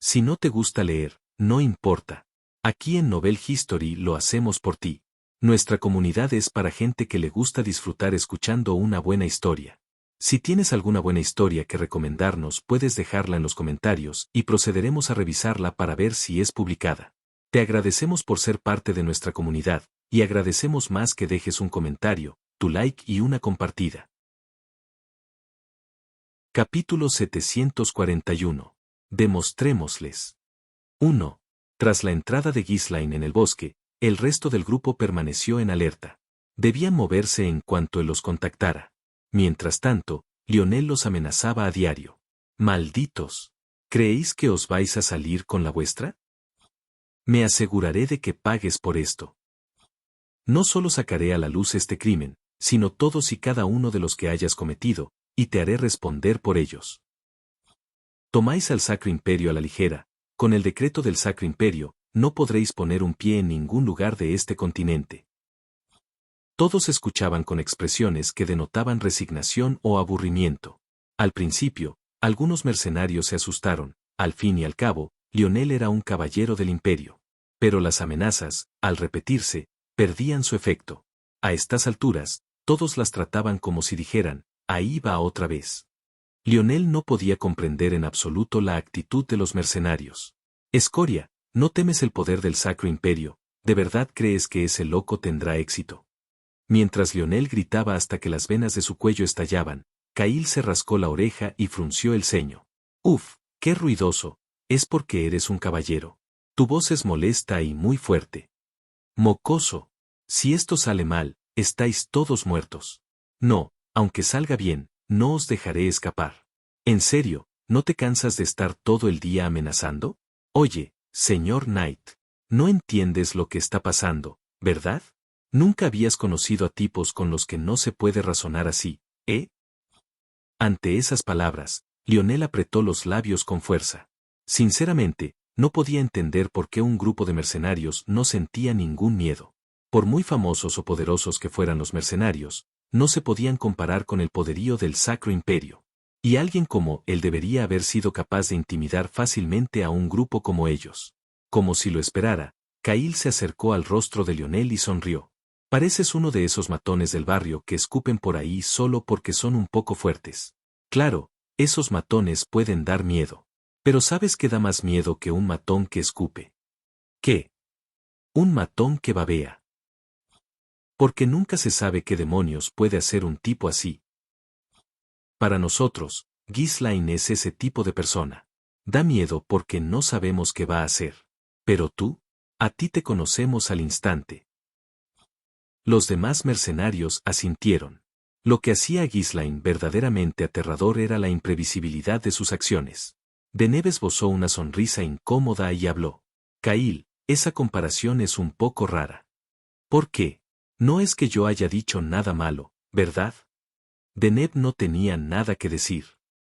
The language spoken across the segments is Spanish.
Si no te gusta leer, no importa. Aquí en Novel History lo hacemos por ti. Nuestra comunidad es para gente que le gusta disfrutar escuchando una buena historia. Si tienes alguna buena historia que recomendarnos, puedes dejarla en los comentarios y procederemos a revisarla para ver si es publicada. Te agradecemos por ser parte de nuestra comunidad, y agradecemos más que dejes un comentario, tu like y una compartida. Capítulo 741. Demostrémosles. 1. Tras la entrada de Ghislaine en el bosque, el resto del grupo permaneció en alerta. Debían moverse en cuanto él los contactara. Mientras tanto, Lionel los amenazaba a diario. ¡Malditos! ¿Creéis que os vais a salir con la vuestra? Me aseguraré de que pagues por esto. No solo sacaré a la luz este crimen, sino todos y cada uno de los que hayas cometido, y te haré responder por ellos. Tomáis al Sacro Imperio a la ligera. Con el decreto del Sacro Imperio, no podréis poner un pie en ningún lugar de este continente. Todos escuchaban con expresiones que denotaban resignación o aburrimiento. Al principio, algunos mercenarios se asustaron. Al fin y al cabo, Lionel era un caballero del Imperio. Pero las amenazas, al repetirse, perdían su efecto. A estas alturas, todos las trataban como si dijeran, ahí va otra vez. Lionel no podía comprender en absoluto la actitud de los mercenarios. Escoria, ¿no temes el poder del Sacro Imperio? ¿De verdad crees que ese loco tendrá éxito? Mientras Lionel gritaba hasta que las venas de su cuello estallaban, Cahill se rascó la oreja y frunció el ceño. Uf, qué ruidoso, es porque eres un caballero. Tu voz es molesta y muy fuerte. Mocoso, si esto sale mal, estáis todos muertos. No, aunque salga bien, no os dejaré escapar. ¿En serio, no te cansas de estar todo el día amenazando? Oye, señor Knight, no entiendes lo que está pasando, ¿verdad? Nunca habías conocido a tipos con los que no se puede razonar así, ¿eh? Ante esas palabras, Lionel apretó los labios con fuerza. Sinceramente, no podía entender por qué un grupo de mercenarios no sentía ningún miedo. Por muy famosos o poderosos que fueran los mercenarios, no se podían comparar con el poderío del Sacro Imperio. Y alguien como él debería haber sido capaz de intimidar fácilmente a un grupo como ellos. Como si lo esperara, Cahill se acercó al rostro de Lionel y sonrió. Pareces uno de esos matones del barrio que escupen por ahí solo porque son un poco fuertes. Claro, esos matones pueden dar miedo. Pero ¿sabes qué da más miedo que un matón que escupe? ¿Qué? Un matón que babea. Porque nunca se sabe qué demonios puede hacer un tipo así. Para nosotros, Ghislaine es ese tipo de persona. Da miedo porque no sabemos qué va a hacer. Pero tú, a ti te conocemos al instante. Los demás mercenarios asintieron. Lo que hacía a Ghislaine verdaderamente aterrador era la imprevisibilidad de sus acciones. Deneb esbozó una sonrisa incómoda y habló. Cahill, esa comparación es un poco rara. ¿Por qué? No es que yo haya dicho nada malo, ¿verdad? Deneb no tenía nada que decir.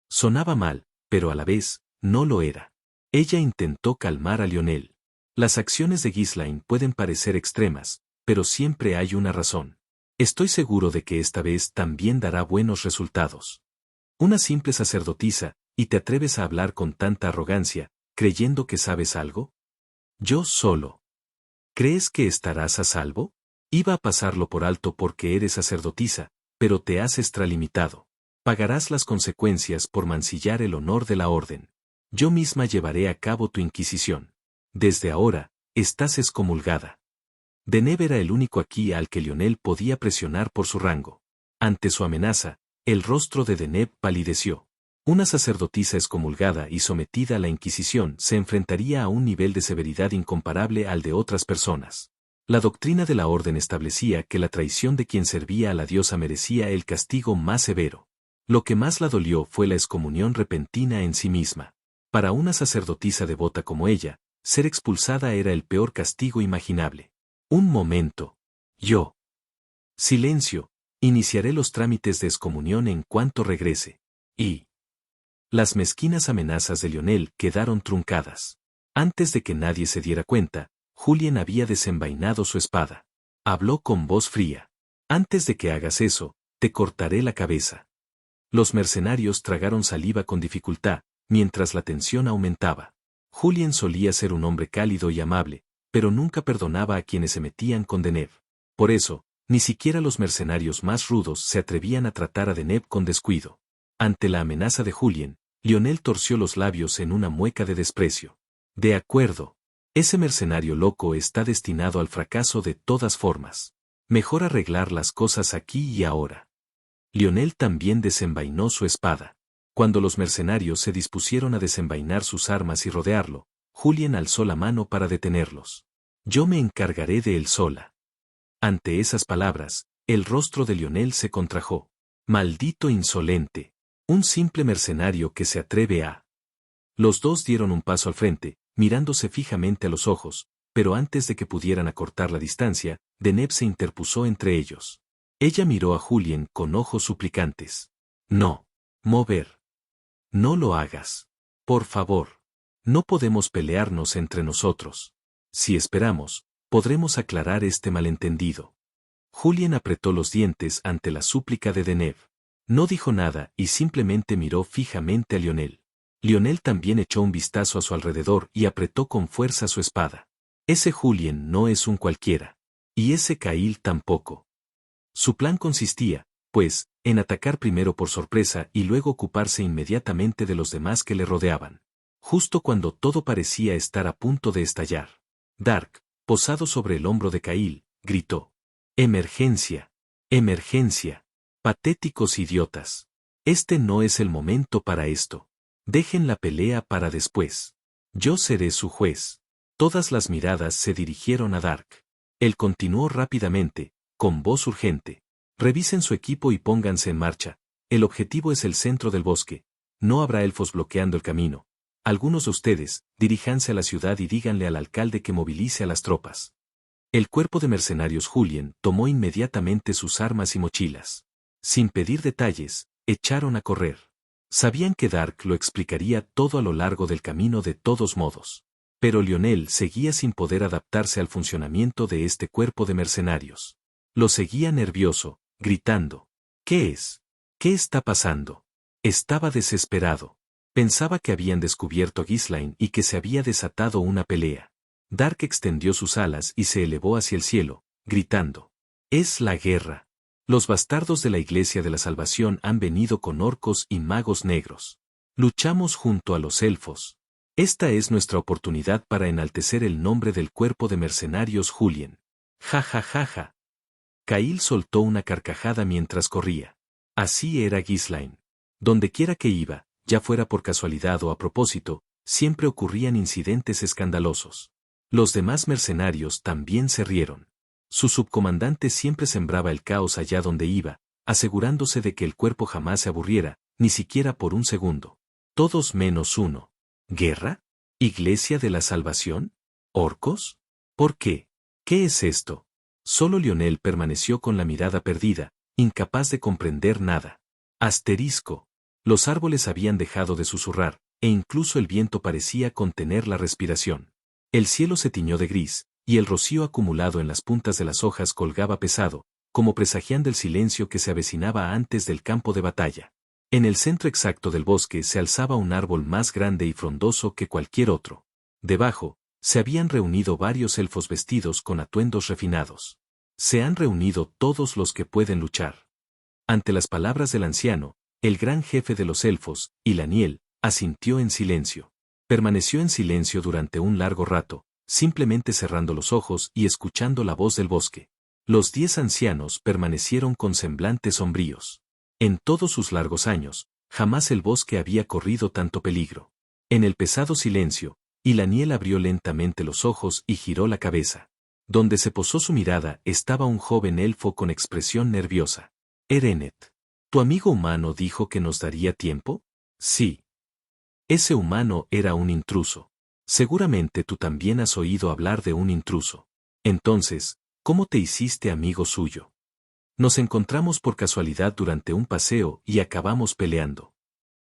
Sonaba mal, pero a la vez, no lo era. Ella intentó calmar a Lionel. Las acciones de Ghislaine pueden parecer extremas, pero siempre hay una razón. Estoy seguro de que esta vez también dará buenos resultados. Una simple sacerdotisa, ¿y te atreves a hablar con tanta arrogancia, creyendo que sabes algo? Yo solo. ¿Crees que estarás a salvo? Iba a pasarlo por alto porque eres sacerdotisa, pero te has extralimitado. Pagarás las consecuencias por mancillar el honor de la orden. Yo misma llevaré a cabo tu inquisición. Desde ahora, estás excomulgada. Deneb era el único aquí al que Lionel podía presionar por su rango. Ante su amenaza, el rostro de Deneb palideció. Una sacerdotisa excomulgada y sometida a la Inquisición se enfrentaría a un nivel de severidad incomparable al de otras personas. La doctrina de la orden establecía que la traición de quien servía a la diosa merecía el castigo más severo. Lo que más la dolió fue la excomunión repentina en sí misma. Para una sacerdotisa devota como ella, ser expulsada era el peor castigo imaginable. Un momento. Yo. Silencio. Iniciaré los trámites de excomunión en cuanto regrese. Y las mezquinas amenazas de Lionel quedaron truncadas. Antes de que nadie se diera cuenta, Julien había desenvainado su espada. Habló con voz fría. Antes de que hagas eso, te cortaré la cabeza. Los mercenarios tragaron saliva con dificultad, mientras la tensión aumentaba. Julien solía ser un hombre cálido y amable, pero nunca perdonaba a quienes se metían con Deneb. Por eso, ni siquiera los mercenarios más rudos se atrevían a tratar a Deneb con descuido. Ante la amenaza de Julien, Lionel torció los labios en una mueca de desprecio. De acuerdo. Ese mercenario loco está destinado al fracaso de todas formas. Mejor arreglar las cosas aquí y ahora. Lionel también desenvainó su espada. Cuando los mercenarios se dispusieron a desenvainar sus armas y rodearlo, Julien alzó la mano para detenerlos. Yo me encargaré de él sola. Ante esas palabras, el rostro de Lionel se contrajo. Maldito insolente. Un simple mercenario que se atreve a... Los dos dieron un paso al frente, mirándose fijamente a los ojos, pero antes de que pudieran acortar la distancia, Deneb se interpuso entre ellos. Ella miró a Julien con ojos suplicantes. No. Mover. No lo hagas. Por favor. No podemos pelearnos entre nosotros. Si esperamos, podremos aclarar este malentendido. Julien apretó los dientes ante la súplica de Deneb. No dijo nada y simplemente miró fijamente a Lionel. Lionel también echó un vistazo a su alrededor y apretó con fuerza su espada. Ese Julien no es un cualquiera. Y ese Caïl tampoco. Su plan consistía, pues, en atacar primero por sorpresa y luego ocuparse inmediatamente de los demás que le rodeaban. Justo cuando todo parecía estar a punto de estallar. Dark, posado sobre el hombro de Caïl, gritó. ¡Emergencia! ¡Emergencia! Patéticos idiotas. Este no es el momento para esto. Dejen la pelea para después. Yo seré su juez. Todas las miradas se dirigieron a Dark. Él continuó rápidamente, con voz urgente. Revisen su equipo y pónganse en marcha. El objetivo es el centro del bosque. No habrá elfos bloqueando el camino. Algunos de ustedes, diríjanse a la ciudad y díganle al alcalde que movilice a las tropas. El cuerpo de mercenarios Julien tomó inmediatamente sus armas y mochilas. Sin pedir detalles, echaron a correr. Sabían que Dark lo explicaría todo a lo largo del camino de todos modos. Pero Lionel seguía sin poder adaptarse al funcionamiento de este cuerpo de mercenarios. Lo seguía nervioso, gritando. ¿Qué es? ¿Qué está pasando? Estaba desesperado. Pensaba que habían descubierto a Ghislain y que se había desatado una pelea. Dark extendió sus alas y se elevó hacia el cielo, gritando. Es la guerra. Los bastardos de la Iglesia de la Salvación han venido con orcos y magos negros. Luchamos junto a los elfos. Esta es nuestra oportunidad para enaltecer el nombre del cuerpo de mercenarios Julien. Ja ja ja ja. Caïl soltó una carcajada mientras corría. Así era Ghislain. Dondequiera que iba, ya fuera por casualidad o a propósito, siempre ocurrían incidentes escandalosos. Los demás mercenarios también se rieron. Su subcomandante siempre sembraba el caos allá donde iba, asegurándose de que el cuerpo jamás se aburriera, ni siquiera por un segundo. Todos menos uno. ¿Guerra? ¿Iglesia de la Salvación? ¿Orcos? ¿Por qué? ¿Qué es esto? Solo Lionel permaneció con la mirada perdida, incapaz de comprender nada. Asterisco. Los árboles habían dejado de susurrar, e incluso el viento parecía contener la respiración. El cielo se tiñó de gris, y el rocío acumulado en las puntas de las hojas colgaba pesado, como presagiando el silencio que se avecinaba antes del campo de batalla. En el centro exacto del bosque se alzaba un árbol más grande y frondoso que cualquier otro. Debajo, se habían reunido varios elfos vestidos con atuendos refinados. Se han reunido todos los que pueden luchar. Ante las palabras del anciano, el gran jefe de los elfos, Ilaniel, asintió en silencio. Permaneció en silencio durante un largo rato, simplemente cerrando los ojos y escuchando la voz del bosque. Los 10 ancianos permanecieron con semblantes sombríos. En todos sus largos años, jamás el bosque había corrido tanto peligro. En el pesado silencio, Ilaniel abrió lentamente los ojos y giró la cabeza. Donde se posó su mirada estaba un joven elfo con expresión nerviosa. Erenet. ¿Tu amigo humano dijo que nos daría tiempo? Sí. Ese humano era un intruso. Seguramente tú también has oído hablar de un intruso. Entonces, ¿cómo te hiciste amigo suyo? Nos encontramos por casualidad durante un paseo y acabamos peleando.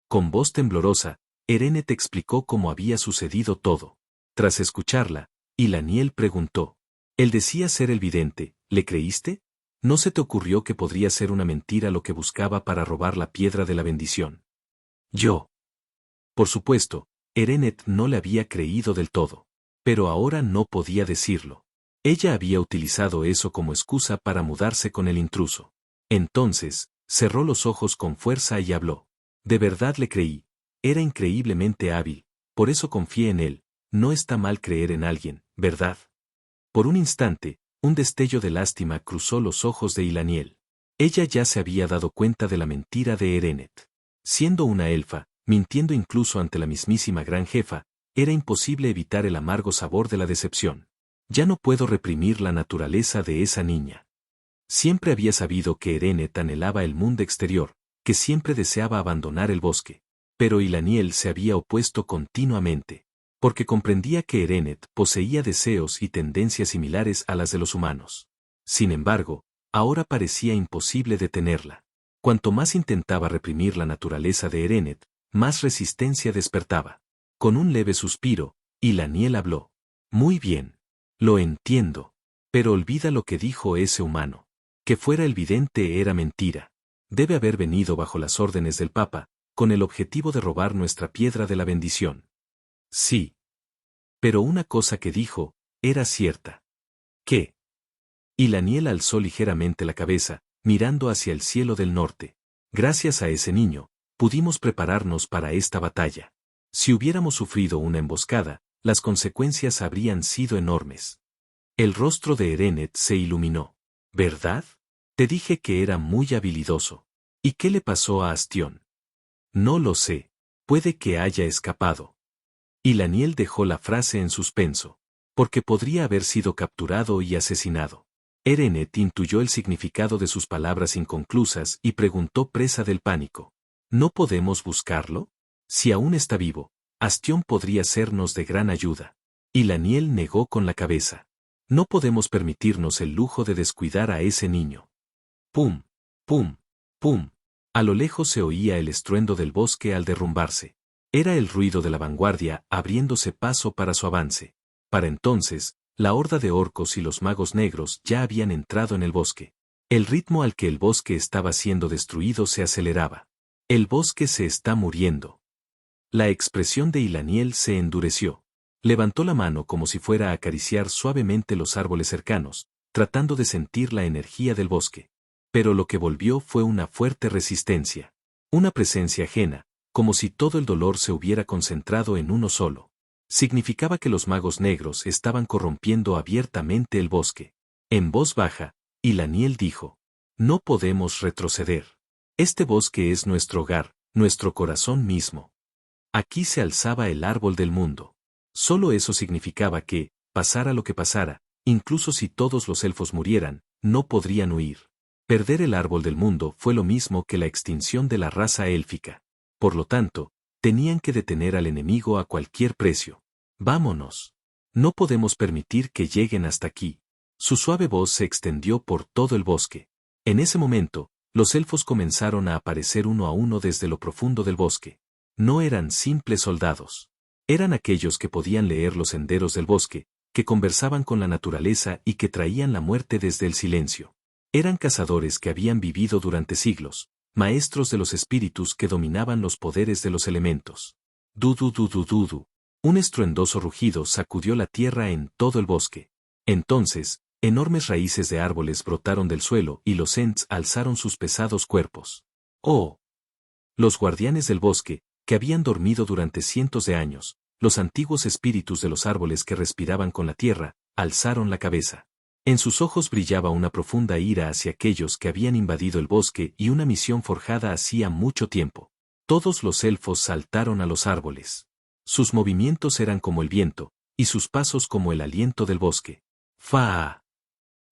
Con voz temblorosa, Erenet explicó cómo había sucedido todo. Tras escucharla, Ilaniel preguntó. Él decía ser el vidente, ¿le creíste? ¿No se te ocurrió que podría ser una mentira lo que buscaba para robar la piedra de la bendición? Yo. Por supuesto, Erenet no le había creído del todo. Pero ahora no podía decirlo. Ella había utilizado eso como excusa para mudarse con el intruso. Entonces, cerró los ojos con fuerza y habló. De verdad le creí. Era increíblemente hábil, por eso confié en él. No está mal creer en alguien, ¿verdad? Por un instante, un destello de lástima cruzó los ojos de Ilaniel. Ella ya se había dado cuenta de la mentira de Erenet. Siendo una elfa, mintiendo incluso ante la mismísima gran jefa, era imposible evitar el amargo sabor de la decepción. Ya no puedo reprimir la naturaleza de esa niña. Siempre había sabido que Erenet anhelaba el mundo exterior, que siempre deseaba abandonar el bosque. Pero Ilaniel se había opuesto continuamente, porque comprendía que Erenet poseía deseos y tendencias similares a las de los humanos. Sin embargo, ahora parecía imposible detenerla. Cuanto más intentaba reprimir la naturaleza de Erenet, más resistencia despertaba. Con un leve suspiro, Ilaniel habló. Muy bien. Lo entiendo. Pero olvida lo que dijo ese humano. Que fuera el vidente era mentira. Debe haber venido bajo las órdenes del Papa, con el objetivo de robar nuestra piedra de la bendición. Sí. Pero una cosa que dijo, era cierta. ¿Qué? Ilaniel alzó ligeramente la cabeza, mirando hacia el cielo del norte. Gracias a ese niño, pudimos prepararnos para esta batalla. Si hubiéramos sufrido una emboscada, las consecuencias habrían sido enormes. El rostro de Erenet se iluminó. ¿Verdad? Te dije que era muy habilidoso. ¿Y qué le pasó a Astión? No lo sé. Puede que haya escapado. Ilaniel dejó la frase en suspenso. Porque podría haber sido capturado y asesinado. Erenet intuyó el significado de sus palabras inconclusas y preguntó presa del pánico. ¿No podemos buscarlo? Si aún está vivo, Astión podría sernos de gran ayuda. Ilaniel negó con la cabeza. No podemos permitirnos el lujo de descuidar a ese niño. Pum, pum, pum. A lo lejos se oía el estruendo del bosque al derrumbarse. Era el ruido de la vanguardia abriéndose paso para su avance. Para entonces, la horda de orcos y los magos negros ya habían entrado en el bosque. El ritmo al que el bosque estaba siendo destruido se aceleraba. El bosque se está muriendo. La expresión de Ilaniel se endureció. Levantó la mano como si fuera a acariciar suavemente los árboles cercanos, tratando de sentir la energía del bosque. Pero lo que volvió fue una fuerte resistencia. Una presencia ajena, como si todo el dolor se hubiera concentrado en uno solo. Significaba que los magos negros estaban corrompiendo abiertamente el bosque. En voz baja, Ilaniel dijo: No podemos retroceder. Este bosque es nuestro hogar, nuestro corazón mismo. Aquí se alzaba el árbol del mundo. Solo eso significaba que, pasara lo que pasara, incluso si todos los elfos murieran, no podrían huir. Perder el árbol del mundo fue lo mismo que la extinción de la raza élfica. Por lo tanto, tenían que detener al enemigo a cualquier precio. Vámonos. No podemos permitir que lleguen hasta aquí. Su suave voz se extendió por todo el bosque. En ese momento, los elfos comenzaron a aparecer uno a uno desde lo profundo del bosque. No eran simples soldados. Eran aquellos que podían leer los senderos del bosque, que conversaban con la naturaleza y que traían la muerte desde el silencio. Eran cazadores que habían vivido durante siglos, maestros de los espíritus que dominaban los poderes de los elementos. Du-du-du-du-du-du. Un estruendoso rugido sacudió la tierra en todo el bosque. Entonces, enormes raíces de árboles brotaron del suelo y los Ents alzaron sus pesados cuerpos. ¡Oh! Los guardianes del bosque, que habían dormido durante cientos de años, los antiguos espíritus de los árboles que respiraban con la tierra, alzaron la cabeza. En sus ojos brillaba una profunda ira hacia aquellos que habían invadido el bosque y una misión forjada hacía mucho tiempo. Todos los elfos saltaron a los árboles. Sus movimientos eran como el viento, y sus pasos como el aliento del bosque. ¡Faa!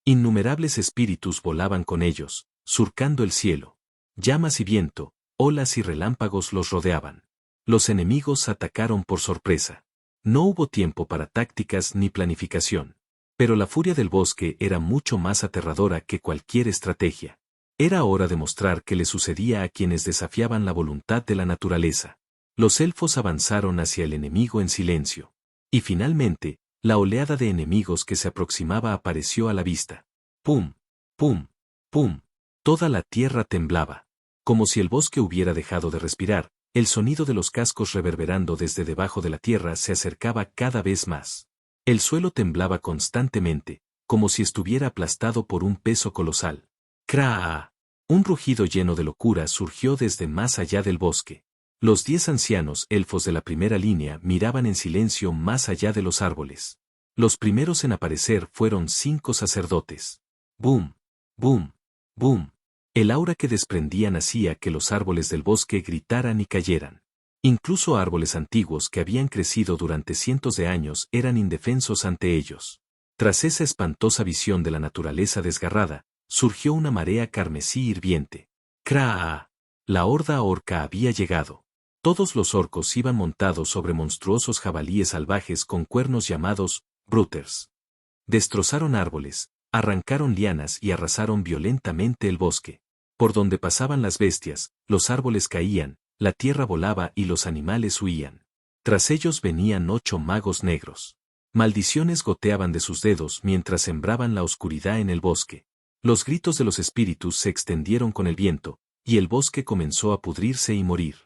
Innumerables espíritus volaban con ellos, surcando el cielo. Llamas y viento, olas y relámpagos los rodeaban. Los enemigos atacaron por sorpresa. No hubo tiempo para tácticas ni planificación. Pero la furia del bosque era mucho más aterradora que cualquier estrategia. Era hora de mostrar qué le sucedía a quienes desafiaban la voluntad de la naturaleza. Los elfos avanzaron hacia el enemigo en silencio. Y finalmente, la oleada de enemigos que se aproximaba apareció a la vista. ¡Pum! ¡Pum! ¡Pum! Toda la tierra temblaba. Como si el bosque hubiera dejado de respirar, el sonido de los cascos reverberando desde debajo de la tierra se acercaba cada vez más. El suelo temblaba constantemente, como si estuviera aplastado por un peso colosal. ¡Craa! Un rugido lleno de locura surgió desde más allá del bosque. Los 10 ancianos elfos de la primera línea miraban en silencio más allá de los árboles. Los primeros en aparecer fueron 5 sacerdotes. ¡Bum! ¡Bum! ¡Bum! El aura que desprendían hacía que los árboles del bosque gritaran y cayeran. Incluso árboles antiguos que habían crecido durante cientos de años eran indefensos ante ellos. Tras esa espantosa visión de la naturaleza desgarrada, surgió una marea carmesí hirviente. ¡Craa! La horda orca había llegado. Todos los orcos iban montados sobre monstruosos jabalíes salvajes con cuernos llamados bruters. Destrozaron árboles, arrancaron lianas y arrasaron violentamente el bosque. Por donde pasaban las bestias, los árboles caían, la tierra volaba y los animales huían. Tras ellos venían 8 magos negros. Maldiciones goteaban de sus dedos mientras sembraban la oscuridad en el bosque. Los gritos de los espíritus se extendieron con el viento, y el bosque comenzó a pudrirse y morir.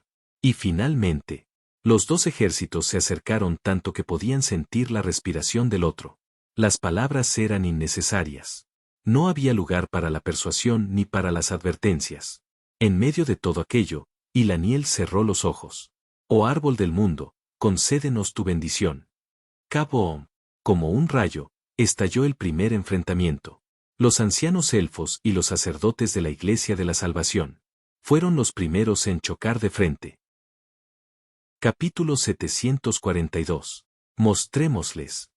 Y finalmente, los 2 ejércitos se acercaron tanto que podían sentir la respiración del otro. Las palabras eran innecesarias. No había lugar para la persuasión ni para las advertencias. En medio de todo aquello, Ilaniel cerró los ojos. Oh árbol del mundo, concédenos tu bendición. Kaboom. Como un rayo, estalló el primer enfrentamiento. Los ancianos elfos y los sacerdotes de la Iglesia de la Salvación fueron los primeros en chocar de frente. Capítulo 742. Mostrémosles.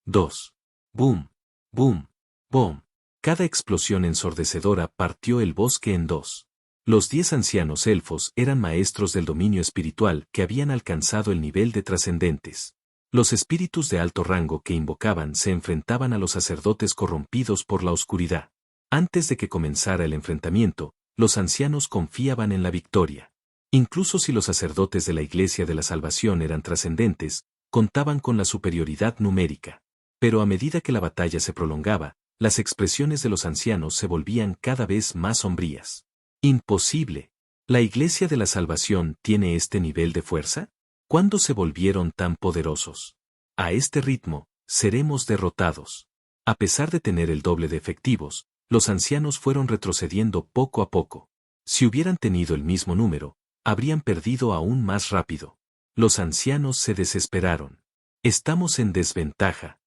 2. Boom, boom, boom. Cada explosión ensordecedora partió el bosque en 2. Los 10 ancianos elfos eran maestros del dominio espiritual que habían alcanzado el nivel de trascendentes. Los espíritus de alto rango que invocaban se enfrentaban a los sacerdotes corrompidos por la oscuridad. Antes de que comenzara el enfrentamiento, los ancianos confiaban en la victoria. Incluso si los sacerdotes de la Iglesia de la Salvación eran trascendentes, contaban con la superioridad numérica. Pero a medida que la batalla se prolongaba, las expresiones de los ancianos se volvían cada vez más sombrías. Imposible. ¿La Iglesia de la Salvación tiene este nivel de fuerza? ¿Cuándo se volvieron tan poderosos? A este ritmo, seremos derrotados. A pesar de tener el doble de efectivos, los ancianos fueron retrocediendo poco a poco. Si hubieran tenido el mismo número, habrían perdido aún más rápido. Los ancianos se desesperaron. Estamos en desventaja.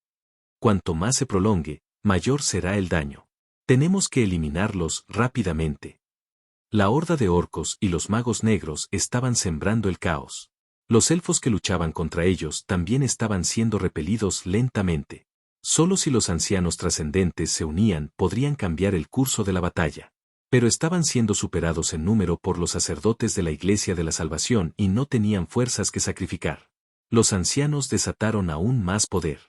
Cuanto más se prolongue, mayor será el daño. Tenemos que eliminarlos rápidamente. La horda de orcos y los magos negros estaban sembrando el caos. Los elfos que luchaban contra ellos también estaban siendo repelidos lentamente. Solo si los ancianos trascendentes se unían podrían cambiar el curso de la batalla. Pero estaban siendo superados en número por los sacerdotes de la Iglesia de la Salvación y no tenían fuerzas que sacrificar. Los ancianos desataron aún más poder.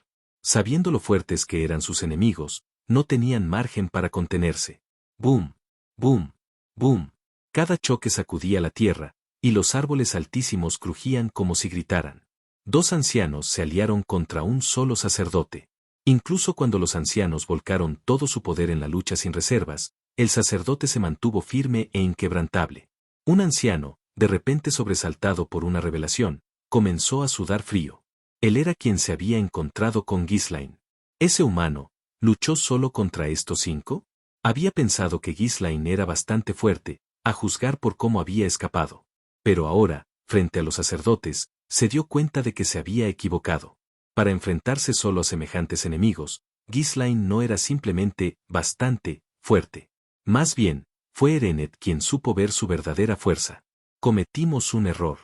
Sabiendo lo fuertes que eran sus enemigos, no tenían margen para contenerse. ¡Boom! ¡Boom! ¡Boom! Cada choque sacudía la tierra, y los árboles altísimos crujían como si gritaran. 2 ancianos se aliaron contra un solo sacerdote. Incluso cuando los ancianos volcaron todo su poder en la lucha sin reservas, el sacerdote se mantuvo firme e inquebrantable. Un anciano, de repente sobresaltado por una revelación, comenzó a sudar frío. Él era quien se había encontrado con Ghislain. Ese humano, ¿luchó solo contra estos 5? Había pensado que Ghislain era bastante fuerte, a juzgar por cómo había escapado. Pero ahora, frente a los sacerdotes, se dio cuenta de que se había equivocado. Para enfrentarse solo a semejantes enemigos, Ghislain no era simplemente bastante fuerte. Más bien, fue Erenet quien supo ver su verdadera fuerza. Cometimos un error.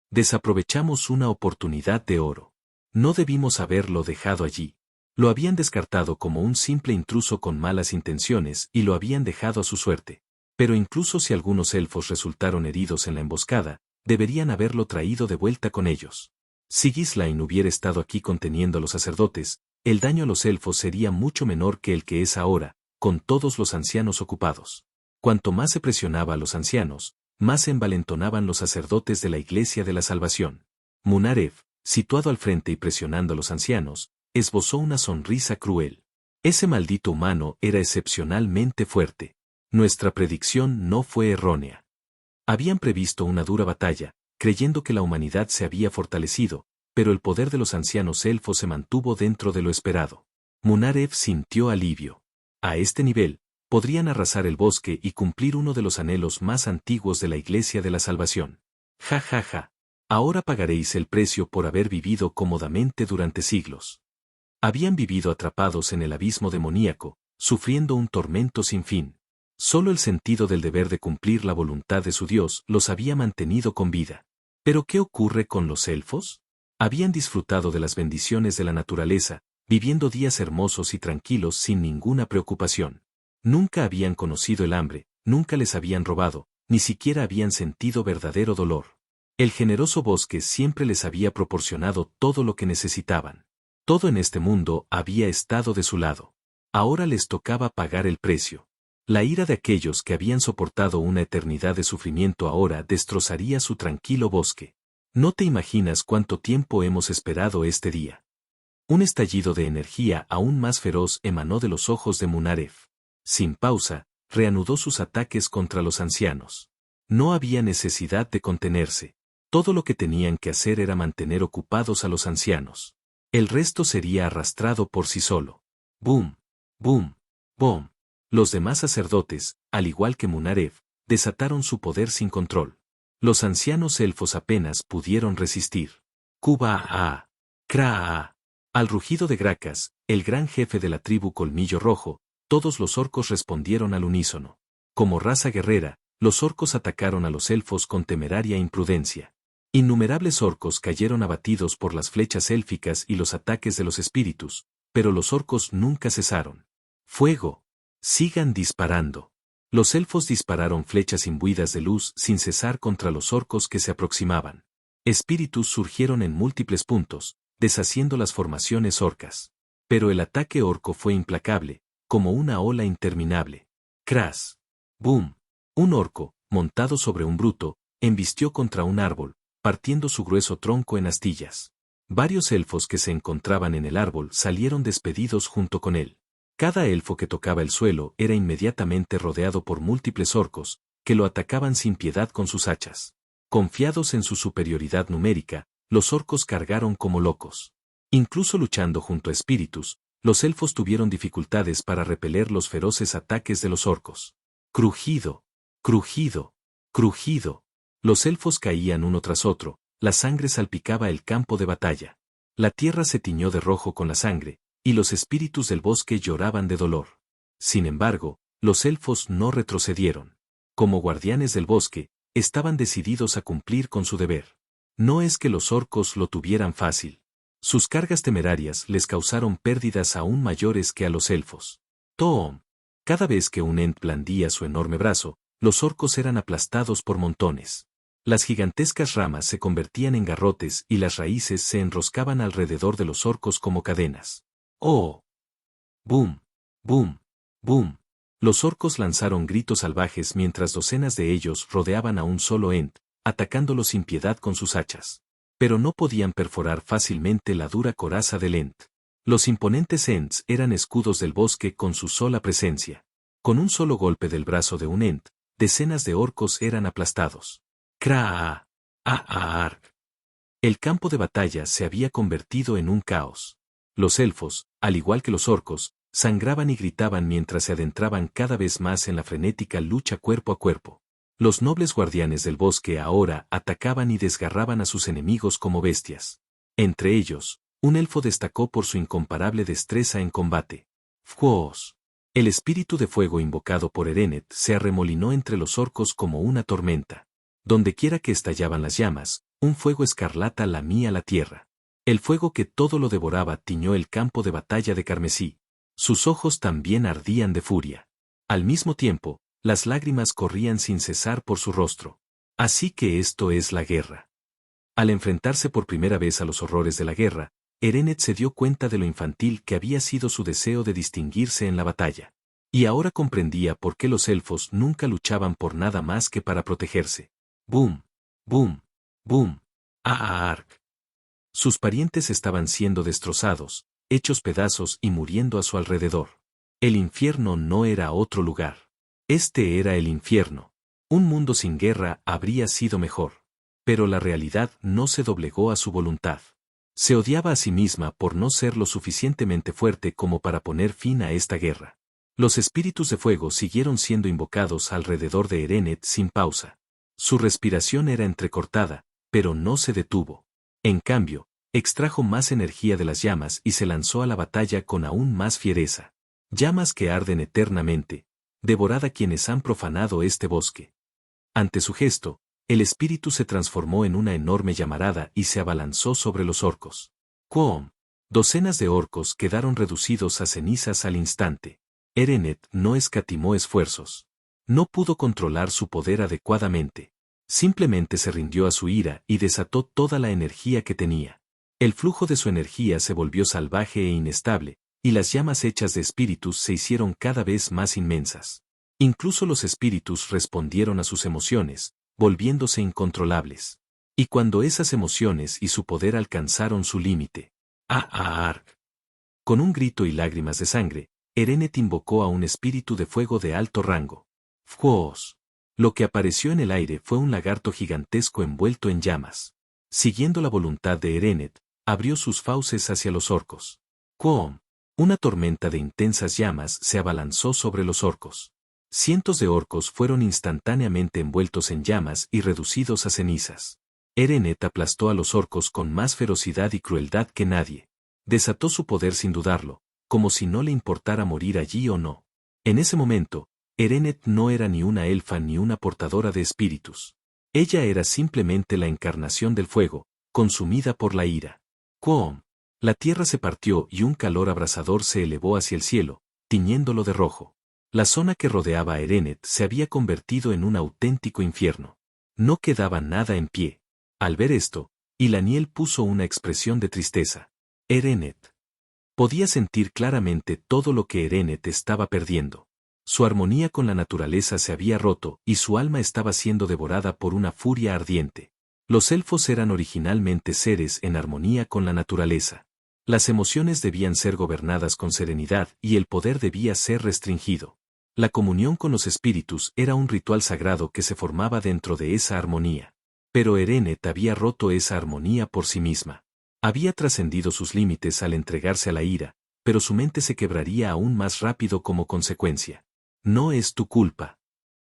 Desaprovechamos una oportunidad de oro. No debimos haberlo dejado allí. Lo habían descartado como un simple intruso con malas intenciones y lo habían dejado a su suerte. Pero incluso si algunos elfos resultaron heridos en la emboscada, deberían haberlo traído de vuelta con ellos. Si Ghislain hubiera estado aquí conteniendo a los sacerdotes, el daño a los elfos sería mucho menor que el que es ahora, con todos los ancianos ocupados. Cuanto más se presionaba a los ancianos, más se envalentonaban los sacerdotes de la Iglesia de la Salvación. Munaref, situado al frente y presionando a los ancianos, esbozó una sonrisa cruel. Ese maldito humano era excepcionalmente fuerte. Nuestra predicción no fue errónea. Habían previsto una dura batalla, creyendo que la humanidad se había fortalecido, pero el poder de los ancianos elfos se mantuvo dentro de lo esperado. Munaref sintió alivio. A este nivel, podrían arrasar el bosque y cumplir uno de los anhelos más antiguos de la Iglesia de la Salvación. Ja ja ja. Ahora pagaréis el precio por haber vivido cómodamente durante siglos. Habían vivido atrapados en el abismo demoníaco, sufriendo un tormento sin fin. Solo el sentido del deber de cumplir la voluntad de su Dios los había mantenido con vida. ¿Pero qué ocurre con los elfos? Habían disfrutado de las bendiciones de la naturaleza, viviendo días hermosos y tranquilos sin ninguna preocupación. Nunca habían conocido el hambre, nunca les habían robado, ni siquiera habían sentido verdadero dolor. El generoso bosque siempre les había proporcionado todo lo que necesitaban. Todo en este mundo había estado de su lado. Ahora les tocaba pagar el precio. La ira de aquellos que habían soportado una eternidad de sufrimiento ahora destrozaría su tranquilo bosque. No te imaginas cuánto tiempo hemos esperado este día. Un estallido de energía aún más feroz emanó de los ojos de Munaref. Sin pausa, reanudó sus ataques contra los ancianos. No había necesidad de contenerse. Todo lo que tenían que hacer era mantener ocupados a los ancianos. El resto sería arrastrado por sí solo. ¡Bum! ¡Bum! ¡Bum! Los demás sacerdotes, al igual que Munaref, desataron su poder sin control. Los ancianos elfos apenas pudieron resistir. Kuba-a, Kra-a. Al rugido de Grakas, el gran jefe de la tribu Colmillo Rojo, todos los orcos respondieron al unísono. Como raza guerrera, los orcos atacaron a los elfos con temeraria imprudencia. Innumerables orcos cayeron abatidos por las flechas élficas y los ataques de los espíritus, pero los orcos nunca cesaron. ¡Fuego! ¡Sigan disparando! Los elfos dispararon flechas imbuidas de luz sin cesar contra los orcos que se aproximaban. Espíritus surgieron en múltiples puntos, deshaciendo las formaciones orcas. Pero el ataque orco fue implacable, como una ola interminable. ¡Cras! ¡Boom! Un orco, montado sobre un bruto, embistió contra un árbol, partiendo su grueso tronco en astillas. Varios elfos que se encontraban en el árbol salieron despedidos junto con él. Cada elfo que tocaba el suelo era inmediatamente rodeado por múltiples orcos, que lo atacaban sin piedad con sus hachas. Confiados en su superioridad numérica, los orcos cargaron como locos. Incluso luchando junto a espíritus, los elfos tuvieron dificultades para repeler los feroces ataques de los orcos. Crujido, crujido, crujido. Los elfos caían uno tras otro, la sangre salpicaba el campo de batalla. La tierra se tiñó de rojo con la sangre, y los espíritus del bosque lloraban de dolor. Sin embargo, los elfos no retrocedieron. Como guardianes del bosque, estaban decididos a cumplir con su deber. No es que los orcos lo tuvieran fácil. Sus cargas temerarias les causaron pérdidas aún mayores que a los elfos. ¡Toom! Cada vez que un ent blandía su enorme brazo, los orcos eran aplastados por montones. Las gigantescas ramas se convertían en garrotes y las raíces se enroscaban alrededor de los orcos como cadenas. ¡Oh! ¡Bum! ¡Bum! ¡Bum! Los orcos lanzaron gritos salvajes mientras docenas de ellos rodeaban a un solo ent, atacándolo sin piedad con sus hachas. Pero no podían perforar fácilmente la dura coraza del ent. Los imponentes ents eran escudos del bosque con su sola presencia. Con un solo golpe del brazo de un ent, decenas de orcos eran aplastados. ¡Kraa! ¡Ah-ah-arg! El campo de batalla se había convertido en un caos. Los elfos, al igual que los orcos, sangraban y gritaban mientras se adentraban cada vez más en la frenética lucha cuerpo a cuerpo. Los nobles guardianes del bosque ahora atacaban y desgarraban a sus enemigos como bestias. Entre ellos, un elfo destacó por su incomparable destreza en combate. ¡Fwoos! El espíritu de fuego invocado por Erenet se arremolinó entre los orcos como una tormenta. Dondequiera que estallaban las llamas, un fuego escarlata lamía la tierra. El fuego que todo lo devoraba tiñó el campo de batalla de carmesí. Sus ojos también ardían de furia. Al mismo tiempo, las lágrimas corrían sin cesar por su rostro. Así que esto es la guerra. Al enfrentarse por primera vez a los horrores de la guerra, Erenet se dio cuenta de lo infantil que había sido su deseo de distinguirse en la batalla. Y ahora comprendía por qué los elfos nunca luchaban por nada más que para protegerse. ¡Boom! ¡Boom! ¡Boom! ¡Ah-ah-arg! Sus parientes estaban siendo destrozados, hechos pedazos y muriendo a su alrededor. El infierno no era otro lugar. Este era el infierno. Un mundo sin guerra habría sido mejor. Pero la realidad no se doblegó a su voluntad. Se odiaba a sí misma por no ser lo suficientemente fuerte como para poner fin a esta guerra. Los espíritus de fuego siguieron siendo invocados alrededor de Erenet sin pausa. Su respiración era entrecortada, pero no se detuvo. En cambio, extrajo más energía de las llamas y se lanzó a la batalla con aún más fiereza. Llamas que arden eternamente, devorad a quienes han profanado este bosque. Ante su gesto, el espíritu se transformó en una enorme llamarada y se abalanzó sobre los orcos. ¡Quoom! Docenas de orcos quedaron reducidos a cenizas al instante. Erenet no escatimó esfuerzos. No pudo controlar su poder adecuadamente. Simplemente se rindió a su ira y desató toda la energía que tenía. El flujo de su energía se volvió salvaje e inestable, y las llamas hechas de espíritus se hicieron cada vez más inmensas. Incluso los espíritus respondieron a sus emociones, volviéndose incontrolables. Y cuando esas emociones y su poder alcanzaron su límite, ¡Arg! Con un grito y lágrimas de sangre, Erenet invocó a un espíritu de fuego de alto rango. ¡Fwoos! Lo que apareció en el aire fue un lagarto gigantesco envuelto en llamas. Siguiendo la voluntad de Erenet, abrió sus fauces hacia los orcos. ¡Quoom! Una tormenta de intensas llamas se abalanzó sobre los orcos. Cientos de orcos fueron instantáneamente envueltos en llamas y reducidos a cenizas. Erenet aplastó a los orcos con más ferocidad y crueldad que nadie. Desató su poder sin dudarlo, como si no le importara morir allí o no. En ese momento, Erenet no era ni una elfa ni una portadora de espíritus. Ella era simplemente la encarnación del fuego, consumida por la ira. ¡Quoom! La tierra se partió y un calor abrasador se elevó hacia el cielo, tiñéndolo de rojo. La zona que rodeaba a Erenet se había convertido en un auténtico infierno. No quedaba nada en pie. Al ver esto, Ilaniel puso una expresión de tristeza. Erenet. Podía sentir claramente todo lo que Erenet estaba perdiendo. Su armonía con la naturaleza se había roto y su alma estaba siendo devorada por una furia ardiente. Los elfos eran originalmente seres en armonía con la naturaleza. Las emociones debían ser gobernadas con serenidad y el poder debía ser restringido. La comunión con los espíritus era un ritual sagrado que se formaba dentro de esa armonía. Pero Erenet había roto esa armonía por sí misma. Había trascendido sus límites al entregarse a la ira, pero su mente se quebraría aún más rápido como consecuencia. No es tu culpa.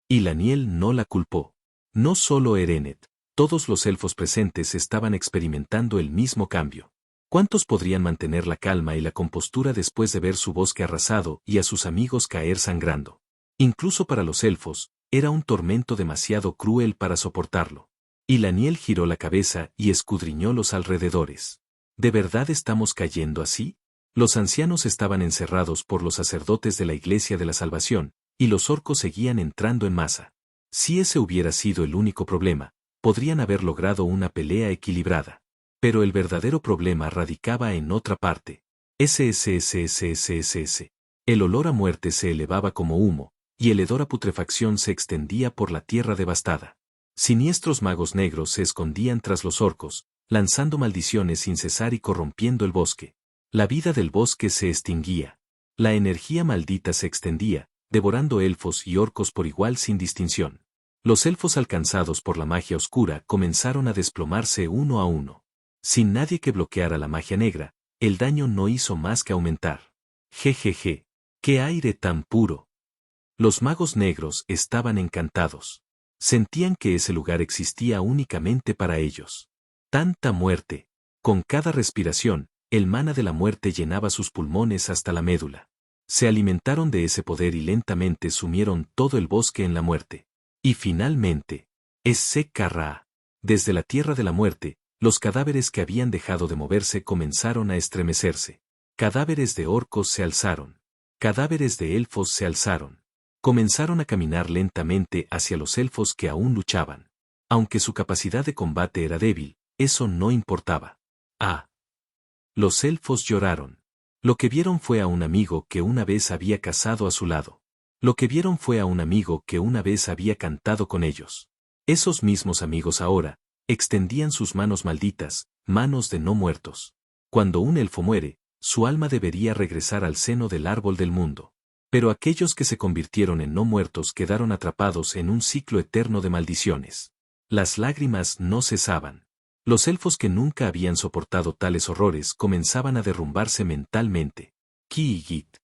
Ilaniel no la culpó. No solo Erenet, todos los elfos presentes estaban experimentando el mismo cambio. ¿Cuántos podrían mantener la calma y la compostura después de ver su bosque arrasado y a sus amigos caer sangrando? Incluso para los elfos, era un tormento demasiado cruel para soportarlo. Ilaniel giró la cabeza y escudriñó los alrededores. ¿De verdad estamos cayendo así? Los ancianos estaban encerrados por los sacerdotes de la Iglesia de la Salvación, y los orcos seguían entrando en masa. Si ese hubiera sido el único problema, podrían haber logrado una pelea equilibrada. Pero el verdadero problema radicaba en otra parte. SSSSSSS. El olor a muerte se elevaba como humo, y el hedor a putrefacción se extendía por la tierra devastada. Siniestros magos negros se escondían tras los orcos, lanzando maldiciones sin cesar y corrompiendo el bosque. La vida del bosque se extinguía. La energía maldita se extendía, devorando elfos y orcos por igual sin distinción. Los elfos alcanzados por la magia oscura comenzaron a desplomarse uno a uno. Sin nadie que bloqueara la magia negra, el daño no hizo más que aumentar. Jejeje. ¡Qué aire tan puro! Los magos negros estaban encantados. Sentían que ese lugar existía únicamente para ellos. Tanta muerte. Con cada respiración, el mana de la muerte llenaba sus pulmones hasta la médula. Se alimentaron de ese poder y lentamente sumieron todo el bosque en la muerte. Y finalmente, Essekarra. Desde la tierra de la muerte, los cadáveres que habían dejado de moverse comenzaron a estremecerse. Cadáveres de orcos se alzaron. Cadáveres de elfos se alzaron. Comenzaron a caminar lentamente hacia los elfos que aún luchaban. Aunque su capacidad de combate era débil, eso no importaba. Los elfos lloraron. Lo que vieron fue a un amigo que una vez había cazado a su lado. Lo que vieron fue a un amigo que una vez había cantado con ellos. Esos mismos amigos ahora, extendían sus manos malditas, manos de no muertos. Cuando un elfo muere, su alma debería regresar al seno del árbol del mundo. Pero aquellos que se convirtieron en no muertos quedaron atrapados en un ciclo eterno de maldiciones. Las lágrimas no cesaban. Los elfos que nunca habían soportado tales horrores comenzaban a derrumbarse mentalmente. Ki y Git.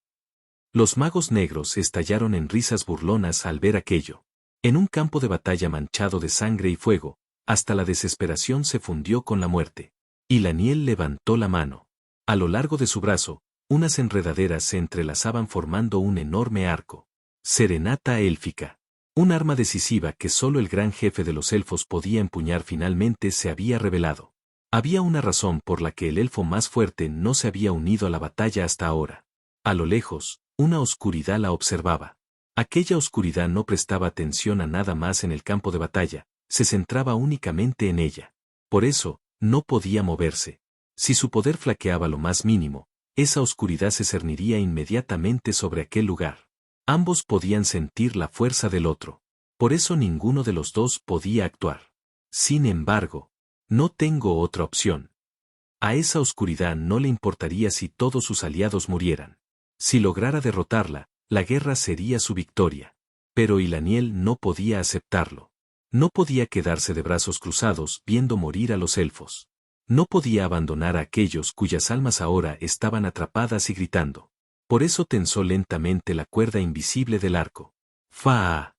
Los magos negros estallaron en risas burlonas al ver aquello. En un campo de batalla manchado de sangre y fuego, hasta la desesperación se fundió con la muerte. Y Laniel levantó la mano. A lo largo de su brazo, unas enredaderas se entrelazaban formando un enorme arco. Serenata élfica. Un arma decisiva que solo el gran jefe de los elfos podía empuñar finalmente se había revelado. Había una razón por la que el elfo más fuerte no se había unido a la batalla hasta ahora. A lo lejos, una oscuridad la observaba. Aquella oscuridad no prestaba atención a nada más en el campo de batalla, se centraba únicamente en ella. Por eso, no podía moverse. Si su poder flaqueaba lo más mínimo, esa oscuridad se cerniría inmediatamente sobre aquel lugar. Ambos podían sentir la fuerza del otro. Por eso ninguno de los dos podía actuar. Sin embargo, no tengo otra opción. A esa oscuridad no le importaría si todos sus aliados murieran. Si lograra derrotarla, la guerra sería su victoria. Pero Ilaniel no podía aceptarlo. No podía quedarse de brazos cruzados viendo morir a los elfos. No podía abandonar a aquellos cuyas almas ahora estaban atrapadas y gritando. Por eso tensó lentamente la cuerda invisible del arco. ¡Fa!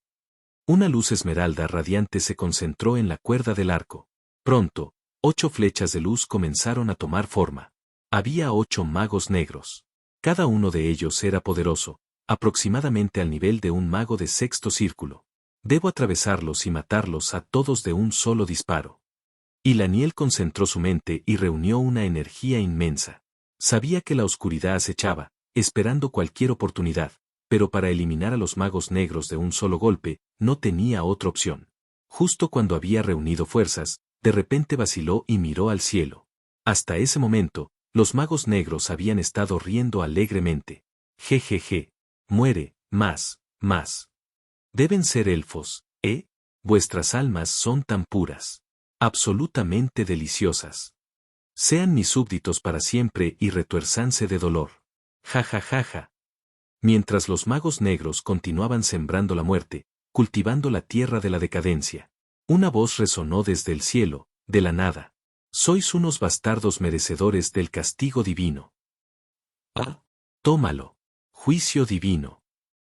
Una luz esmeralda radiante se concentró en la cuerda del arco. Pronto, 8 flechas de luz comenzaron a tomar forma. Había 8 magos negros. Cada uno de ellos era poderoso, aproximadamente al nivel de un mago de sexto círculo. Debo atravesarlos y matarlos a todos de un solo disparo. Ilaniel concentró su mente y reunió una energía inmensa. Sabía que la oscuridad acechaba, esperando cualquier oportunidad, pero para eliminar a los magos negros de un solo golpe, no tenía otra opción. Justo cuando había reunido fuerzas, de repente vaciló y miró al cielo. Hasta ese momento, los magos negros habían estado riendo alegremente. Jejeje. Muere, más. Deben ser elfos, ¿eh? Vuestras almas son tan puras. Absolutamente deliciosas. Sean mis súbditos para siempre y retuérzanse de dolor. Ja ja ja ja. Mientras los magos negros continuaban sembrando la muerte, cultivando la tierra de la decadencia, una voz resonó desde el cielo, de la nada. Sois unos bastardos merecedores del castigo divino. Ah. Tómalo. Juicio divino.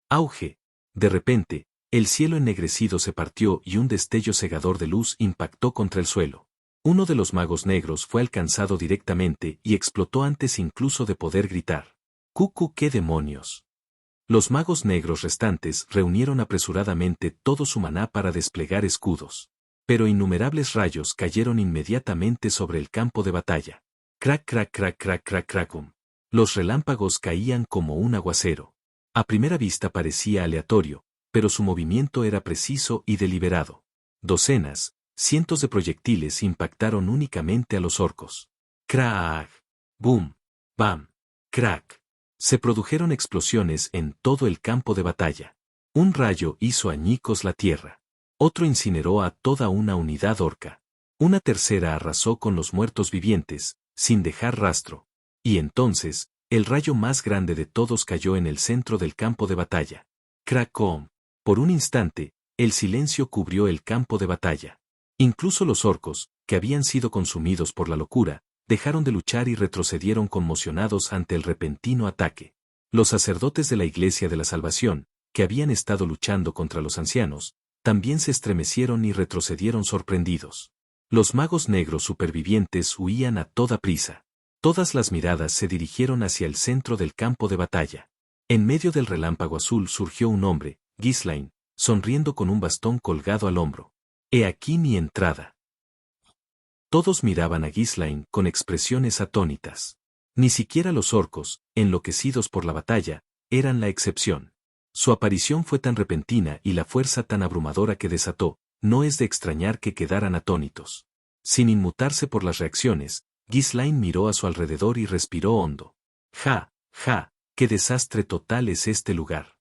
Auge. De repente, el cielo ennegrecido se partió y un destello cegador de luz impactó contra el suelo. Uno de los magos negros fue alcanzado directamente y explotó antes incluso de poder gritar. ¡Cucu, qué demonios! Los magos negros restantes reunieron apresuradamente todo su maná para desplegar escudos. Pero innumerables rayos cayeron inmediatamente sobre el campo de batalla. Crac crac crac crac crac cracum. Los relámpagos caían como un aguacero. A primera vista parecía aleatorio, pero su movimiento era preciso y deliberado. Docenas, cientos de proyectiles impactaron únicamente a los orcos. ¡Crack! ¡Boom! ¡Bam! ¡Crack! Se produjeron explosiones en todo el campo de batalla. Un rayo hizo añicos la tierra. Otro incineró a toda una unidad orca. Una tercera arrasó con los muertos vivientes, sin dejar rastro. Y entonces, el rayo más grande de todos cayó en el centro del campo de batalla. ¡Cracom! Por un instante, el silencio cubrió el campo de batalla. Incluso los orcos, que habían sido consumidos por la locura, dejaron de luchar y retrocedieron conmocionados ante el repentino ataque. Los sacerdotes de la Iglesia de la Salvación, que habían estado luchando contra los ancianos, también se estremecieron y retrocedieron sorprendidos. Los magos negros supervivientes huían a toda prisa. Todas las miradas se dirigieron hacia el centro del campo de batalla. En medio del relámpago azul surgió un hombre, Ghislain, sonriendo con un bastón colgado al hombro. «He aquí mi entrada». Todos miraban a Ghislain con expresiones atónitas. Ni siquiera los orcos, enloquecidos por la batalla, eran la excepción. Su aparición fue tan repentina y la fuerza tan abrumadora que desató, no es de extrañar que quedaran atónitos. Sin inmutarse por las reacciones, Ghislain miró a su alrededor y respiró hondo. «Ja, qué desastre total es este lugar».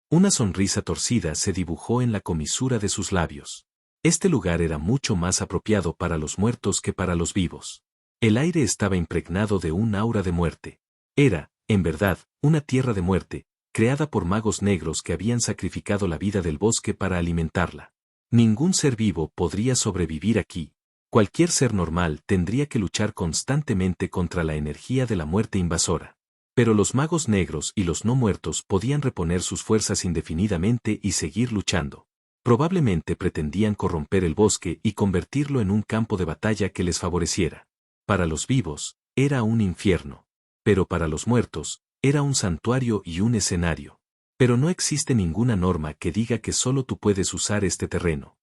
Una sonrisa torcida se dibujó en la comisura de sus labios. Este lugar era mucho más apropiado para los muertos que para los vivos. El aire estaba impregnado de un aura de muerte. Era, en verdad, una tierra de muerte, creada por magos negros que habían sacrificado la vida del bosque para alimentarla. Ningún ser vivo podría sobrevivir aquí. Cualquier ser normal tendría que luchar constantemente contra la energía de la muerte invasora. Pero los magos negros y los no muertos podían reponer sus fuerzas indefinidamente y seguir luchando. Probablemente pretendían corromper el bosque y convertirlo en un campo de batalla que les favoreciera. Para los vivos, era un infierno. Pero para los muertos, era un santuario y un escenario. Pero no existe ninguna norma que diga que solo tú puedes usar este terreno.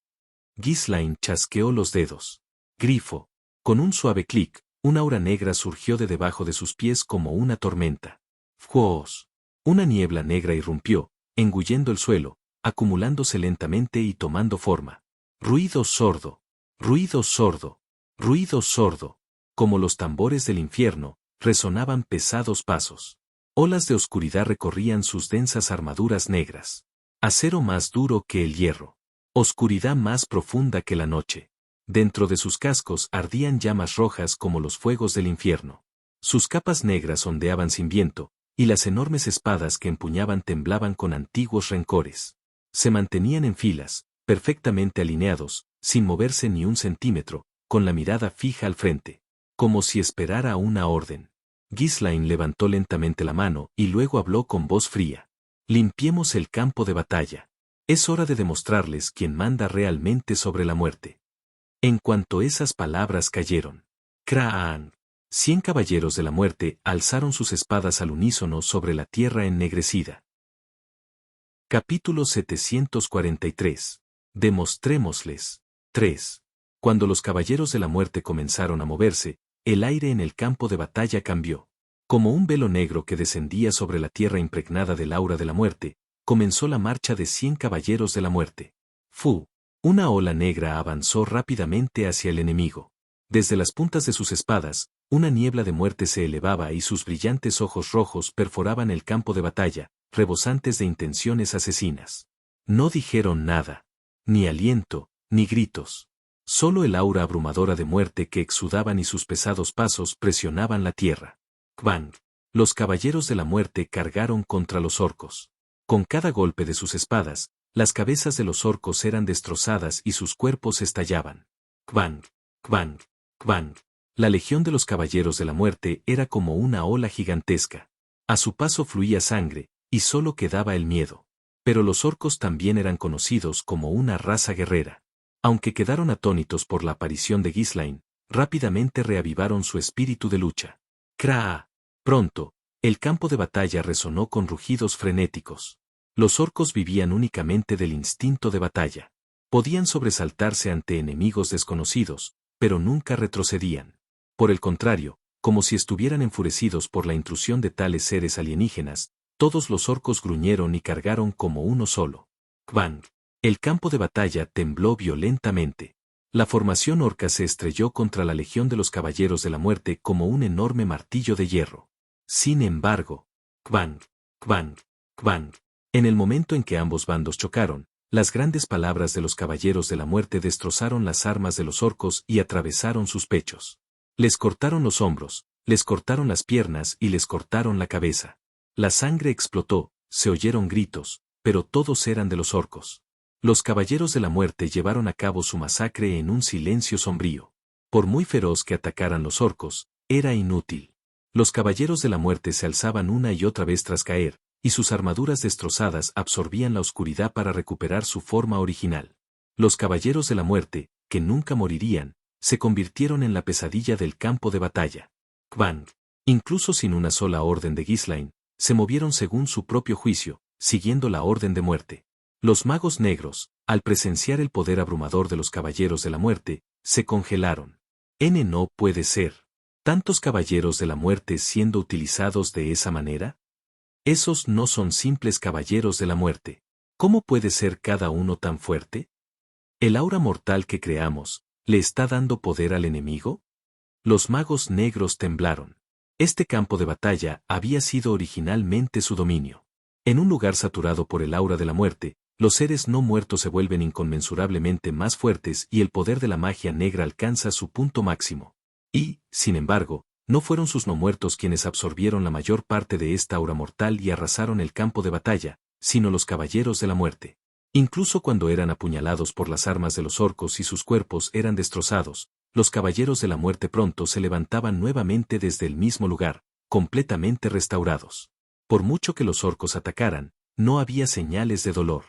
Ghislaine chasqueó los dedos. Grifo. Con un suave clic, una aura negra surgió de debajo de sus pies como una tormenta. ¡Fwoos! Una niebla negra irrumpió, engullendo el suelo, acumulándose lentamente y tomando forma. Ruido sordo. Ruido sordo. Ruido sordo. Como los tambores del infierno, resonaban pesados pasos. Olas de oscuridad recorrían sus densas armaduras negras. Acero más duro que el hierro. Oscuridad más profunda que la noche. Dentro de sus cascos ardían llamas rojas como los fuegos del infierno. Sus capas negras ondeaban sin viento, y las enormes espadas que empuñaban temblaban con antiguos rencores. Se mantenían en filas, perfectamente alineados, sin moverse ni un centímetro, con la mirada fija al frente, como si esperara una orden. Ghislaine levantó lentamente la mano y luego habló con voz fría. Limpiemos el campo de batalla. Es hora de demostrarles quién manda realmente sobre la muerte. En cuanto esas palabras cayeron, ¡Kraan! 100 caballeros de la muerte alzaron sus espadas al unísono sobre la tierra ennegrecida. Capítulo 743. Demostrémosles. 3. Cuando los caballeros de la muerte comenzaron a moverse, el aire en el campo de batalla cambió. Como un velo negro que descendía sobre la tierra impregnada del aura de la muerte, comenzó la marcha de 100 caballeros de la muerte. ¡Fu! Una ola negra avanzó rápidamente hacia el enemigo. Desde las puntas de sus espadas, una niebla de muerte se elevaba y sus brillantes ojos rojos perforaban el campo de batalla, rebosantes de intenciones asesinas. No dijeron nada. Ni aliento, ni gritos. Solo el aura abrumadora de muerte que exudaban y sus pesados pasos presionaban la tierra. ¡Kvang! Los caballeros de la muerte cargaron contra los orcos. Con cada golpe de sus espadas, las cabezas de los orcos eran destrozadas y sus cuerpos estallaban. ¡Kvang! ¡Kvang! ¡Kvang! La legión de los caballeros de la muerte era como una ola gigantesca. A su paso fluía sangre, y solo quedaba el miedo. Pero los orcos también eran conocidos como una raza guerrera. Aunque quedaron atónitos por la aparición de Ghislaine, rápidamente reavivaron su espíritu de lucha. ¡Kraa! Pronto, el campo de batalla resonó con rugidos frenéticos. Los orcos vivían únicamente del instinto de batalla. Podían sobresaltarse ante enemigos desconocidos, pero nunca retrocedían. Por el contrario, como si estuvieran enfurecidos por la intrusión de tales seres alienígenas, todos los orcos gruñeron y cargaron como uno solo. ¡Kvang! El campo de batalla tembló violentamente. La formación orca se estrelló contra la legión de los caballeros de la muerte como un enorme martillo de hierro. Sin embargo, ¡Kvang! ¡Kvang! ¡Kvang! En el momento en que ambos bandos chocaron, las grandes palabras de los caballeros de la muerte destrozaron las armas de los orcos y atravesaron sus pechos. Les cortaron los hombros, les cortaron las piernas y les cortaron la cabeza. La sangre explotó, se oyeron gritos, pero todos eran de los orcos. Los caballeros de la muerte llevaron a cabo su masacre en un silencio sombrío. Por muy feroz que atacaran los orcos, era inútil. Los caballeros de la muerte se alzaban una y otra vez tras caer, y sus armaduras destrozadas absorbían la oscuridad para recuperar su forma original. Los caballeros de la muerte, que nunca morirían, se convirtieron en la pesadilla del campo de batalla. ¡Kvang! Incluso sin una sola orden de Ghislaine, se movieron según su propio juicio, siguiendo la orden de muerte. Los magos negros, al presenciar el poder abrumador de los caballeros de la muerte, se congelaron. No puede ser. ¿Tantos caballeros de la muerte siendo utilizados de esa manera? Esos no son simples caballeros de la muerte. ¿Cómo puede ser cada uno tan fuerte? ¿El aura mortal que creamos, le está dando poder al enemigo? Los magos negros temblaron. Este campo de batalla había sido originalmente su dominio. En un lugar saturado por el aura de la muerte, los seres no muertos se vuelven inconmensurablemente más fuertes y el poder de la magia negra alcanza su punto máximo. Y, sin embargo, No fueron sus no muertos quienes absorbieron la mayor parte de esta aura mortal y arrasaron el campo de batalla, sino los caballeros de la muerte. Incluso cuando eran apuñalados por las armas de los orcos y sus cuerpos eran destrozados, los caballeros de la muerte pronto se levantaban nuevamente desde el mismo lugar, completamente restaurados. Por mucho que los orcos atacaran, no había señales de dolor.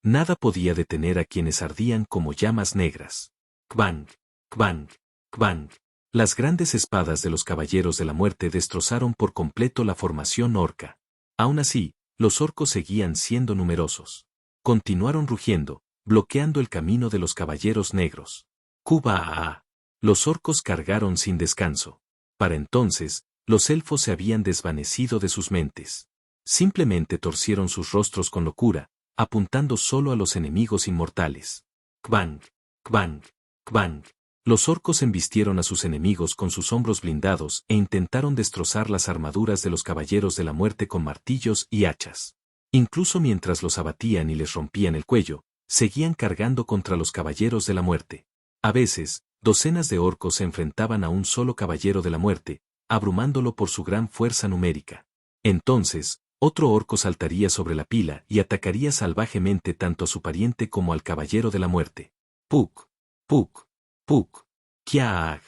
Nada podía detener a quienes ardían como llamas negras. ¡Kbang! ¡Kbang! ¡Kbang! Las grandes espadas de los caballeros de la muerte destrozaron por completo la formación orca. Aún así, los orcos seguían siendo numerosos. Continuaron rugiendo, bloqueando el camino de los caballeros negros. ¡Cuba! Los orcos cargaron sin descanso. Para entonces, los elfos se habían desvanecido de sus mentes. Simplemente torcieron sus rostros con locura, apuntando solo a los enemigos inmortales. ¡Kbang! ¡Kbang! ¡Kbang! Los orcos embistieron a sus enemigos con sus hombros blindados e intentaron destrozar las armaduras de los caballeros de la muerte con martillos y hachas. Incluso mientras los abatían y les rompían el cuello, seguían cargando contra los caballeros de la muerte. A veces, docenas de orcos se enfrentaban a un solo caballero de la muerte, abrumándolo por su gran fuerza numérica. Entonces, otro orco saltaría sobre la pila y atacaría salvajemente tanto a su pariente como al caballero de la muerte. ¡Puk! ¡Puk! ¡Puk! ¡Kiaag!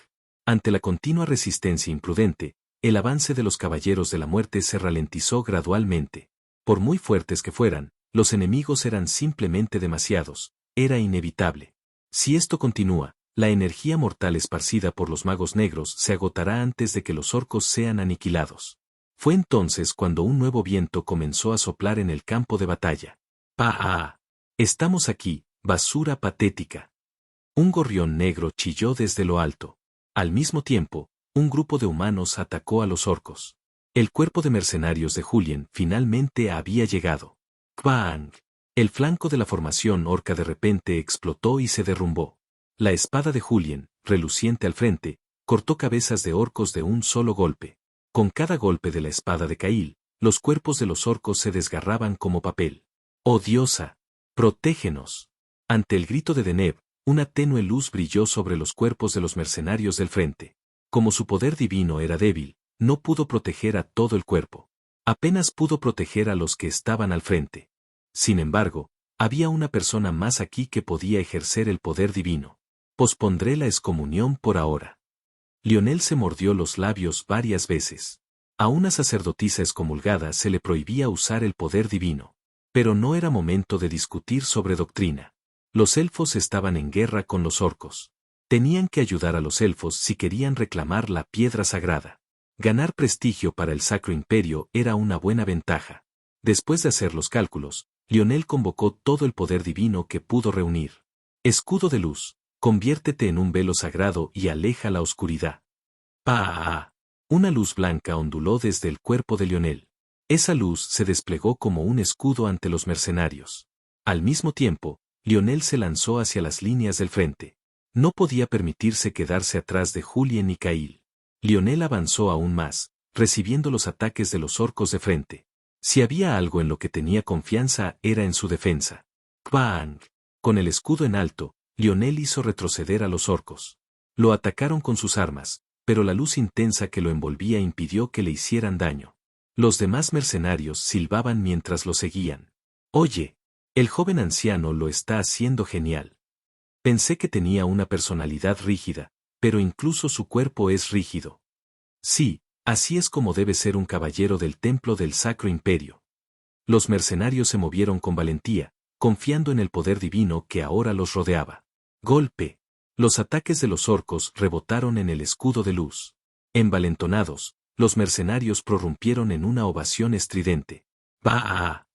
Ante la continua resistencia imprudente, el avance de los caballeros de la muerte se ralentizó gradualmente. Por muy fuertes que fueran, los enemigos eran simplemente demasiados, era inevitable. Si esto continúa, la energía mortal esparcida por los magos negros se agotará antes de que los orcos sean aniquilados. Fue entonces cuando un nuevo viento comenzó a soplar en el campo de batalla. ¡Pah! Estamos aquí, basura patética. Un gorrión negro chilló desde lo alto. Al mismo tiempo, un grupo de humanos atacó a los orcos. El cuerpo de mercenarios de Julien finalmente había llegado. ¡Kbang! El flanco de la formación orca de repente explotó y se derrumbó. La espada de Julien, reluciente al frente, cortó cabezas de orcos de un solo golpe. Con cada golpe de la espada de Kail, los cuerpos de los orcos se desgarraban como papel. ¡Oh diosa! ¡Protégenos! Ante el grito de Deneb, una tenue luz brilló sobre los cuerpos de los mercenarios del frente. Como su poder divino era débil, no pudo proteger a todo el cuerpo. Apenas pudo proteger a los que estaban al frente. Sin embargo, había una persona más aquí que podía ejercer el poder divino. Pospondré la excomunión por ahora. Lionel se mordió los labios varias veces. A una sacerdotisa excomulgada se le prohibía usar el poder divino. Pero no era momento de discutir sobre doctrina. Los elfos estaban en guerra con los orcos. Tenían que ayudar a los elfos si querían reclamar la piedra sagrada. Ganar prestigio para el Sacro Imperio era una buena ventaja. Después de hacer los cálculos, Lionel convocó todo el poder divino que pudo reunir. Escudo de luz, conviértete en un velo sagrado y aleja la oscuridad. ¡Pah! Una luz blanca onduló desde el cuerpo de Lionel. Esa luz se desplegó como un escudo ante los mercenarios. Al mismo tiempo, Lionel se lanzó hacia las líneas del frente. No podía permitirse quedarse atrás de Julien y Kail. Lionel avanzó aún más, recibiendo los ataques de los orcos de frente. Si había algo en lo que tenía confianza era en su defensa. ¡Kbang! Con el escudo en alto, Lionel hizo retroceder a los orcos. Lo atacaron con sus armas, pero la luz intensa que lo envolvía impidió que le hicieran daño. Los demás mercenarios silbaban mientras lo seguían. «Oye, el joven anciano lo está haciendo genial. Pensé que tenía una personalidad rígida, pero incluso su cuerpo es rígido. Sí, así es como debe ser un caballero del templo del Sacro Imperio». Los mercenarios se movieron con valentía, confiando en el poder divino que ahora los rodeaba. Golpe. Los ataques de los orcos rebotaron en el escudo de luz. Envalentonados, los mercenarios prorrumpieron en una ovación estridente. ¡Bah!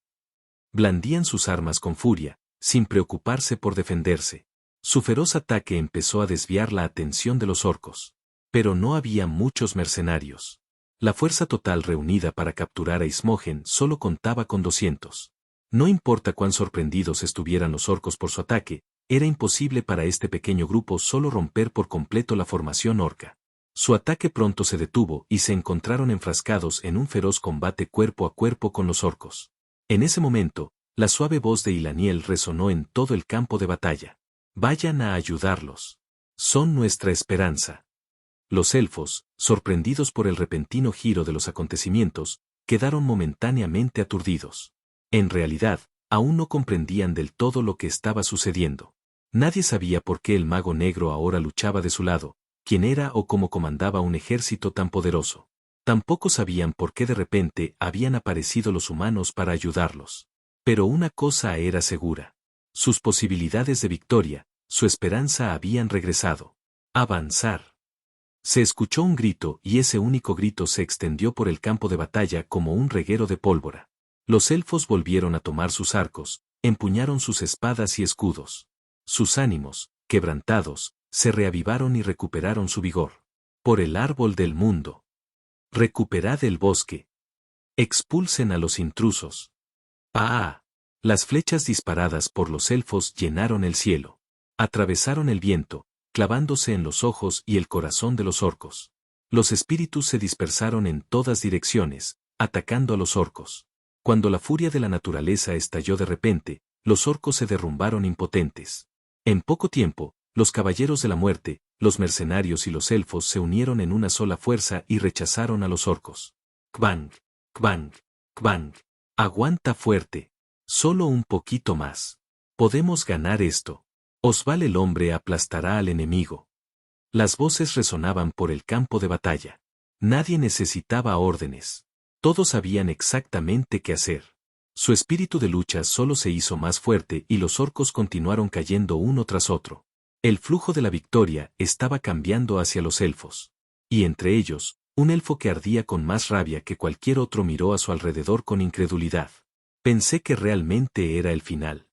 Blandían sus armas con furia, sin preocuparse por defenderse. Su feroz ataque empezó a desviar la atención de los orcos. Pero no había muchos mercenarios. La fuerza total reunida para capturar a Ismogen solo contaba con 200. No importa cuán sorprendidos estuvieran los orcos por su ataque, era imposible para este pequeño grupo solo romper por completo la formación orca. Su ataque pronto se detuvo y se encontraron enfrascados en un feroz combate cuerpo a cuerpo con los orcos. En ese momento, la suave voz de Ilaniel resonó en todo el campo de batalla. «Vayan a ayudarlos. Son nuestra esperanza». Los elfos, sorprendidos por el repentino giro de los acontecimientos, quedaron momentáneamente aturdidos. En realidad, aún no comprendían del todo lo que estaba sucediendo. Nadie sabía por qué el mago negro ahora luchaba de su lado, quién era o cómo comandaba un ejército tan poderoso. Tampoco sabían por qué de repente habían aparecido los humanos para ayudarlos. Pero una cosa era segura. Sus posibilidades de victoria, su esperanza habían regresado. Avanzar. Se escuchó un grito y ese único grito se extendió por el campo de batalla como un reguero de pólvora. Los elfos volvieron a tomar sus arcos, empuñaron sus espadas y escudos. Sus ánimos, quebrantados, se reavivaron y recuperaron su vigor. Por el árbol del mundo. Recuperad el bosque. Expulsen a los intrusos. ¡Ah! Las flechas disparadas por los elfos llenaron el cielo. Atravesaron el viento, clavándose en los ojos y el corazón de los orcos. Los espíritus se dispersaron en todas direcciones, atacando a los orcos. Cuando la furia de la naturaleza estalló de repente, los orcos se derrumbaron impotentes. En poco tiempo, los caballeros de la muerte, los mercenarios y los elfos se unieron en una sola fuerza y rechazaron a los orcos. ¡Kbang! ¡Kbang! ¡Kbang! Aguanta fuerte. Solo un poquito más. Podemos ganar esto. Osval el hombre aplastará al enemigo. Las voces resonaban por el campo de batalla. Nadie necesitaba órdenes. Todos sabían exactamente qué hacer. Su espíritu de lucha solo se hizo más fuerte y los orcos continuaron cayendo uno tras otro. El flujo de la victoria estaba cambiando hacia los elfos. Y entre ellos, un elfo que ardía con más rabia que cualquier otro miró a su alrededor con incredulidad. Pensé que realmente era el final.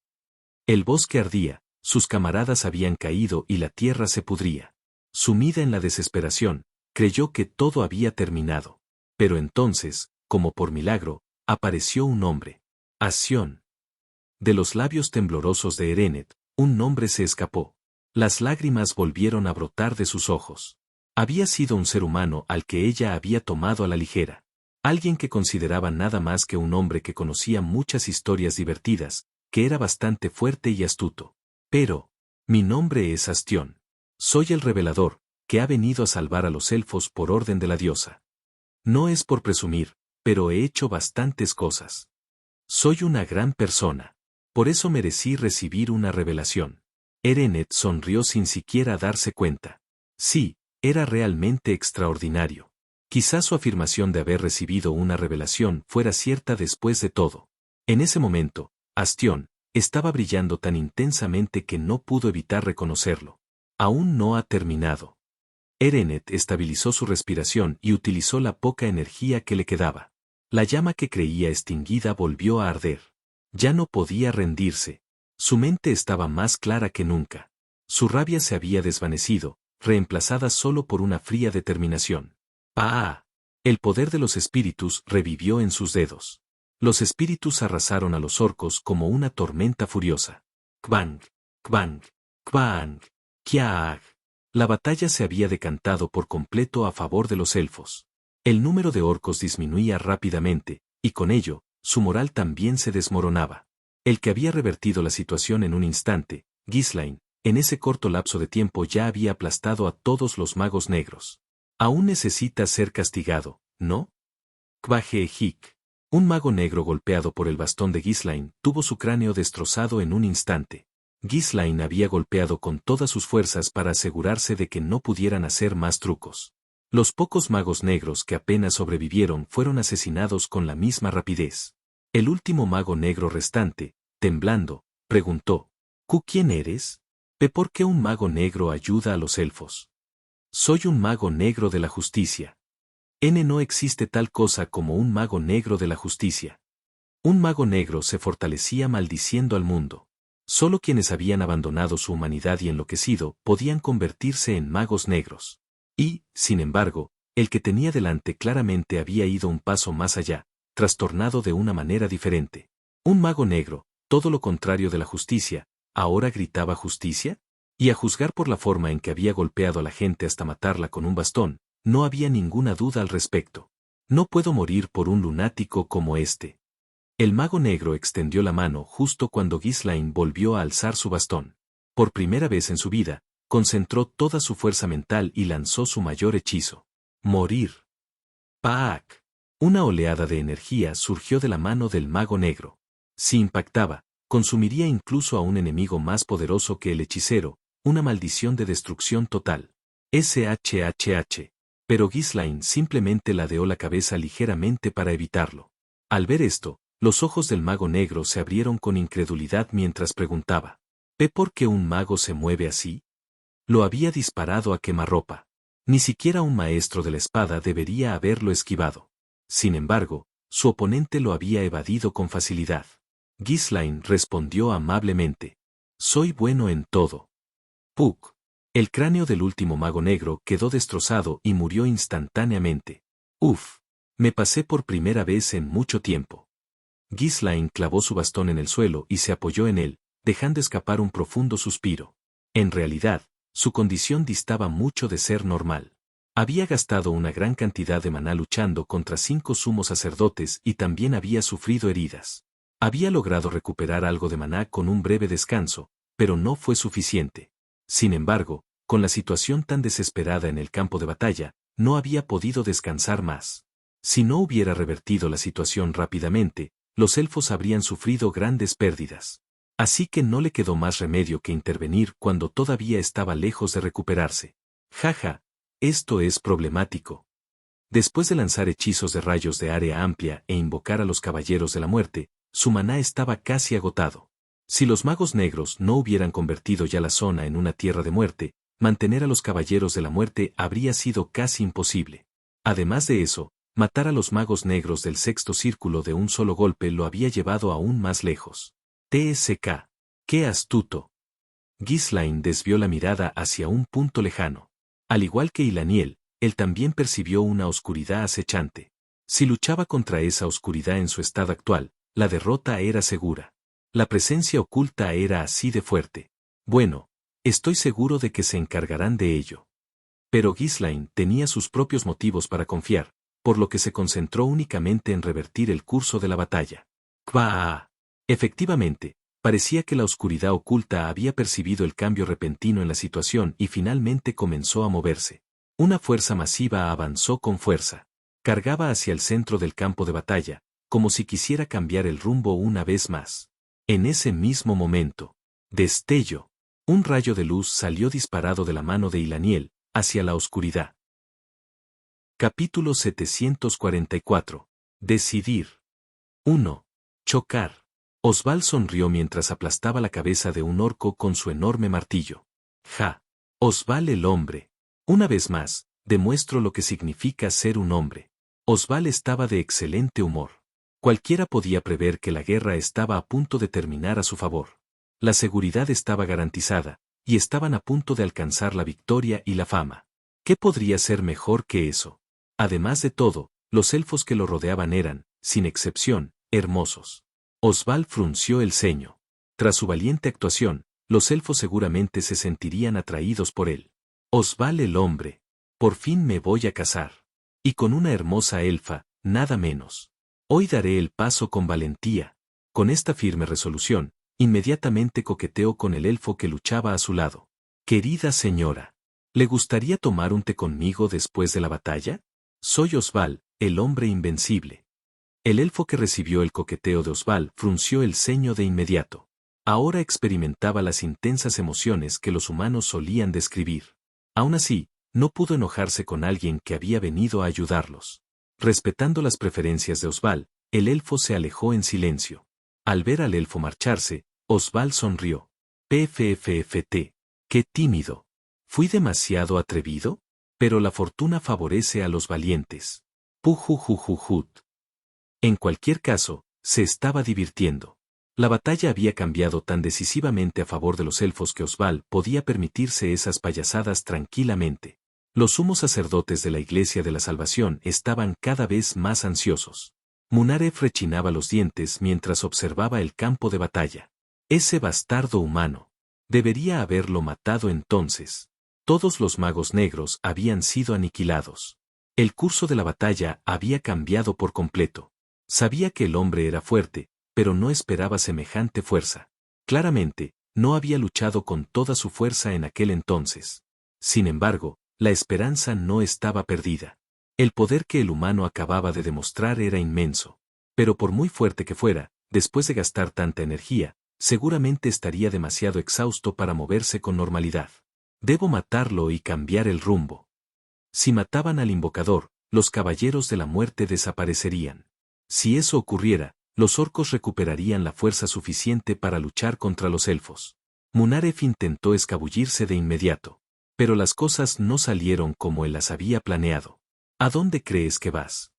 El bosque ardía, sus camaradas habían caído y la tierra se pudría. Sumida en la desesperación, creyó que todo había terminado. Pero entonces, como por milagro, apareció un hombre. Asción. De los labios temblorosos de Erenet, un nombre se escapó. Las lágrimas volvieron a brotar de sus ojos. Había sido un ser humano al que ella había tomado a la ligera. Alguien que consideraba nada más que un hombre que conocía muchas historias divertidas, que era bastante fuerte y astuto. Pero, mi nombre es Astión. Soy el revelador, que ha venido a salvar a los elfos por orden de la diosa. No es por presumir, pero he hecho bastantes cosas. Soy una gran persona. Por eso merecí recibir una revelación. Erenet sonrió sin siquiera darse cuenta. Sí, era realmente extraordinario. Quizás su afirmación de haber recibido una revelación fuera cierta después de todo. En ese momento, Astión estaba brillando tan intensamente que no pudo evitar reconocerlo. Aún no ha terminado. Erenet estabilizó su respiración y utilizó la poca energía que le quedaba. La llama que creía extinguida volvió a arder. Ya no podía rendirse. Su mente estaba más clara que nunca. Su rabia se había desvanecido, reemplazada solo por una fría determinación. ¡Ah! El poder de los espíritus revivió en sus dedos. Los espíritus arrasaron a los orcos como una tormenta furiosa. ¡Kbang! ¡Kbang! ¡Kbang! ¡Kiaag! La batalla se había decantado por completo a favor de los elfos. El número de orcos disminuía rápidamente, y con ello, su moral también se desmoronaba. El que había revertido la situación en un instante, Ghislain, en ese corto lapso de tiempo ya había aplastado a todos los magos negros. Aún necesita ser castigado, ¿no? Kvajeejik. Un mago negro golpeado por el bastón de Ghislain tuvo su cráneo destrozado en un instante. Ghislain había golpeado con todas sus fuerzas para asegurarse de que no pudieran hacer más trucos. Los pocos magos negros que apenas sobrevivieron fueron asesinados con la misma rapidez. El último mago negro restante, temblando, preguntó: ¿Quién eres? ¿Por qué un mago negro ayuda a los elfos? Soy un mago negro de la justicia. No existe tal cosa como un mago negro de la justicia. Un mago negro se fortalecía maldiciendo al mundo. Solo quienes habían abandonado su humanidad y enloquecido podían convertirse en magos negros. Y, sin embargo, el que tenía delante claramente había ido un paso más allá, trastornado de una manera diferente. Un mago negro, todo lo contrario de la justicia, ¿ahora gritaba justicia? Y a juzgar por la forma en que había golpeado a la gente hasta matarla con un bastón, no había ninguna duda al respecto. No puedo morir por un lunático como este. El mago negro extendió la mano justo cuando Ghislain volvió a alzar su bastón. Por primera vez en su vida, concentró toda su fuerza mental y lanzó su mayor hechizo. Morir. ¡Paak! Una oleada de energía surgió de la mano del mago negro. Si impactaba, consumiría incluso a un enemigo más poderoso que el hechicero, una maldición de destrucción total. SHHH. Pero Ghislaine simplemente ladeó la cabeza ligeramente para evitarlo. Al ver esto, los ojos del mago negro se abrieron con incredulidad mientras preguntaba: ¿Ve por qué un mago se mueve así? Lo había disparado a quemarropa. Ni siquiera un maestro de la espada debería haberlo esquivado. Sin embargo, su oponente lo había evadido con facilidad. Ghislaine respondió amablemente: soy bueno en todo. Puck. El cráneo del último mago negro quedó destrozado y murió instantáneamente. Uf. Me pasé por primera vez en mucho tiempo. Ghislaine clavó su bastón en el suelo y se apoyó en él, dejando escapar un profundo suspiro. En realidad, su condición distaba mucho de ser normal. Había gastado una gran cantidad de maná luchando contra 5 sumos sacerdotes y también había sufrido heridas. Había logrado recuperar algo de maná con un breve descanso, pero no fue suficiente. Sin embargo, con la situación tan desesperada en el campo de batalla, no había podido descansar más. Si no hubiera revertido la situación rápidamente, los elfos habrían sufrido grandes pérdidas. Así que no le quedó más remedio que intervenir cuando todavía estaba lejos de recuperarse. Jaja, esto es problemático. Después de lanzar hechizos de rayos de área amplia e invocar a los caballeros de la muerte, su maná estaba casi agotado. Si los magos negros no hubieran convertido ya la zona en una tierra de muerte, mantener a los caballeros de la muerte habría sido casi imposible. Además de eso, matar a los magos negros del sexto círculo de un solo golpe lo había llevado aún más lejos. TSK. ¡Qué astuto! Ghislaine desvió la mirada hacia un punto lejano. Al igual que Ilaniel, él también percibió una oscuridad acechante. Si luchaba contra esa oscuridad en su estado actual, la derrota era segura. La presencia oculta era así de fuerte. Bueno, estoy seguro de que se encargarán de ello. Pero Ghislaine tenía sus propios motivos para confiar, por lo que se concentró únicamente en revertir el curso de la batalla. ¡Kvaa! Efectivamente, parecía que la oscuridad oculta había percibido el cambio repentino en la situación y finalmente comenzó a moverse. Una fuerza masiva avanzó con fuerza. Cargaba hacia el centro del campo de batalla, como si quisiera cambiar el rumbo una vez más. En ese mismo momento, destello. Un rayo de luz salió disparado de la mano de Ilaniel, hacia la oscuridad. Capítulo 744. Decidir. 1. Chocar. Osval sonrió mientras aplastaba la cabeza de un orco con su enorme martillo. Ja. Osval el hombre. Una vez más, demuestro lo que significa ser un hombre. Osval estaba de excelente humor. Cualquiera podía prever que la guerra estaba a punto de terminar a su favor. La seguridad estaba garantizada, y estaban a punto de alcanzar la victoria y la fama. ¿Qué podría ser mejor que eso? Además de todo, los elfos que lo rodeaban eran, sin excepción, hermosos. Osval frunció el ceño. Tras su valiente actuación, los elfos seguramente se sentirían atraídos por él. Osval el hombre. Por fin me voy a casar. Y con una hermosa elfa, nada menos. Hoy daré el paso con valentía. Con esta firme resolución, inmediatamente coqueteó con el elfo que luchaba a su lado. Querida señora, ¿le gustaría tomar un té conmigo después de la batalla? Soy Osval, el hombre invencible. El elfo que recibió el coqueteo de Osval frunció el ceño de inmediato. Ahora experimentaba las intensas emociones que los humanos solían describir. Aún así, no pudo enojarse con alguien que había venido a ayudarlos. Respetando las preferencias de Osval, el elfo se alejó en silencio. Al ver al elfo marcharse, Osval sonrió. PFFFT. ¡Qué tímido! ¿Fui demasiado atrevido? Pero la fortuna favorece a los valientes. Pujujujujut. En cualquier caso, se estaba divirtiendo. La batalla había cambiado tan decisivamente a favor de los elfos que Osval podía permitirse esas payasadas tranquilamente. Los sumos sacerdotes de la Iglesia de la Salvación estaban cada vez más ansiosos. Munaref rechinaba los dientes mientras observaba el campo de batalla. Ese bastardo humano. Debería haberlo matado entonces. Todos los magos negros habían sido aniquilados. El curso de la batalla había cambiado por completo. Sabía que el hombre era fuerte, pero no esperaba semejante fuerza. Claramente, no había luchado con toda su fuerza en aquel entonces. Sin embargo, la esperanza no estaba perdida. El poder que el humano acababa de demostrar era inmenso. Pero por muy fuerte que fuera, después de gastar tanta energía, seguramente estaría demasiado exhausto para moverse con normalidad. Debo matarlo y cambiar el rumbo. Si mataban al invocador, los caballeros de la muerte desaparecerían. Si eso ocurriera, los orcos recuperarían la fuerza suficiente para luchar contra los elfos. Munaref intentó escabullirse de inmediato. Pero las cosas no salieron como él las había planeado. ¿A dónde crees que vas?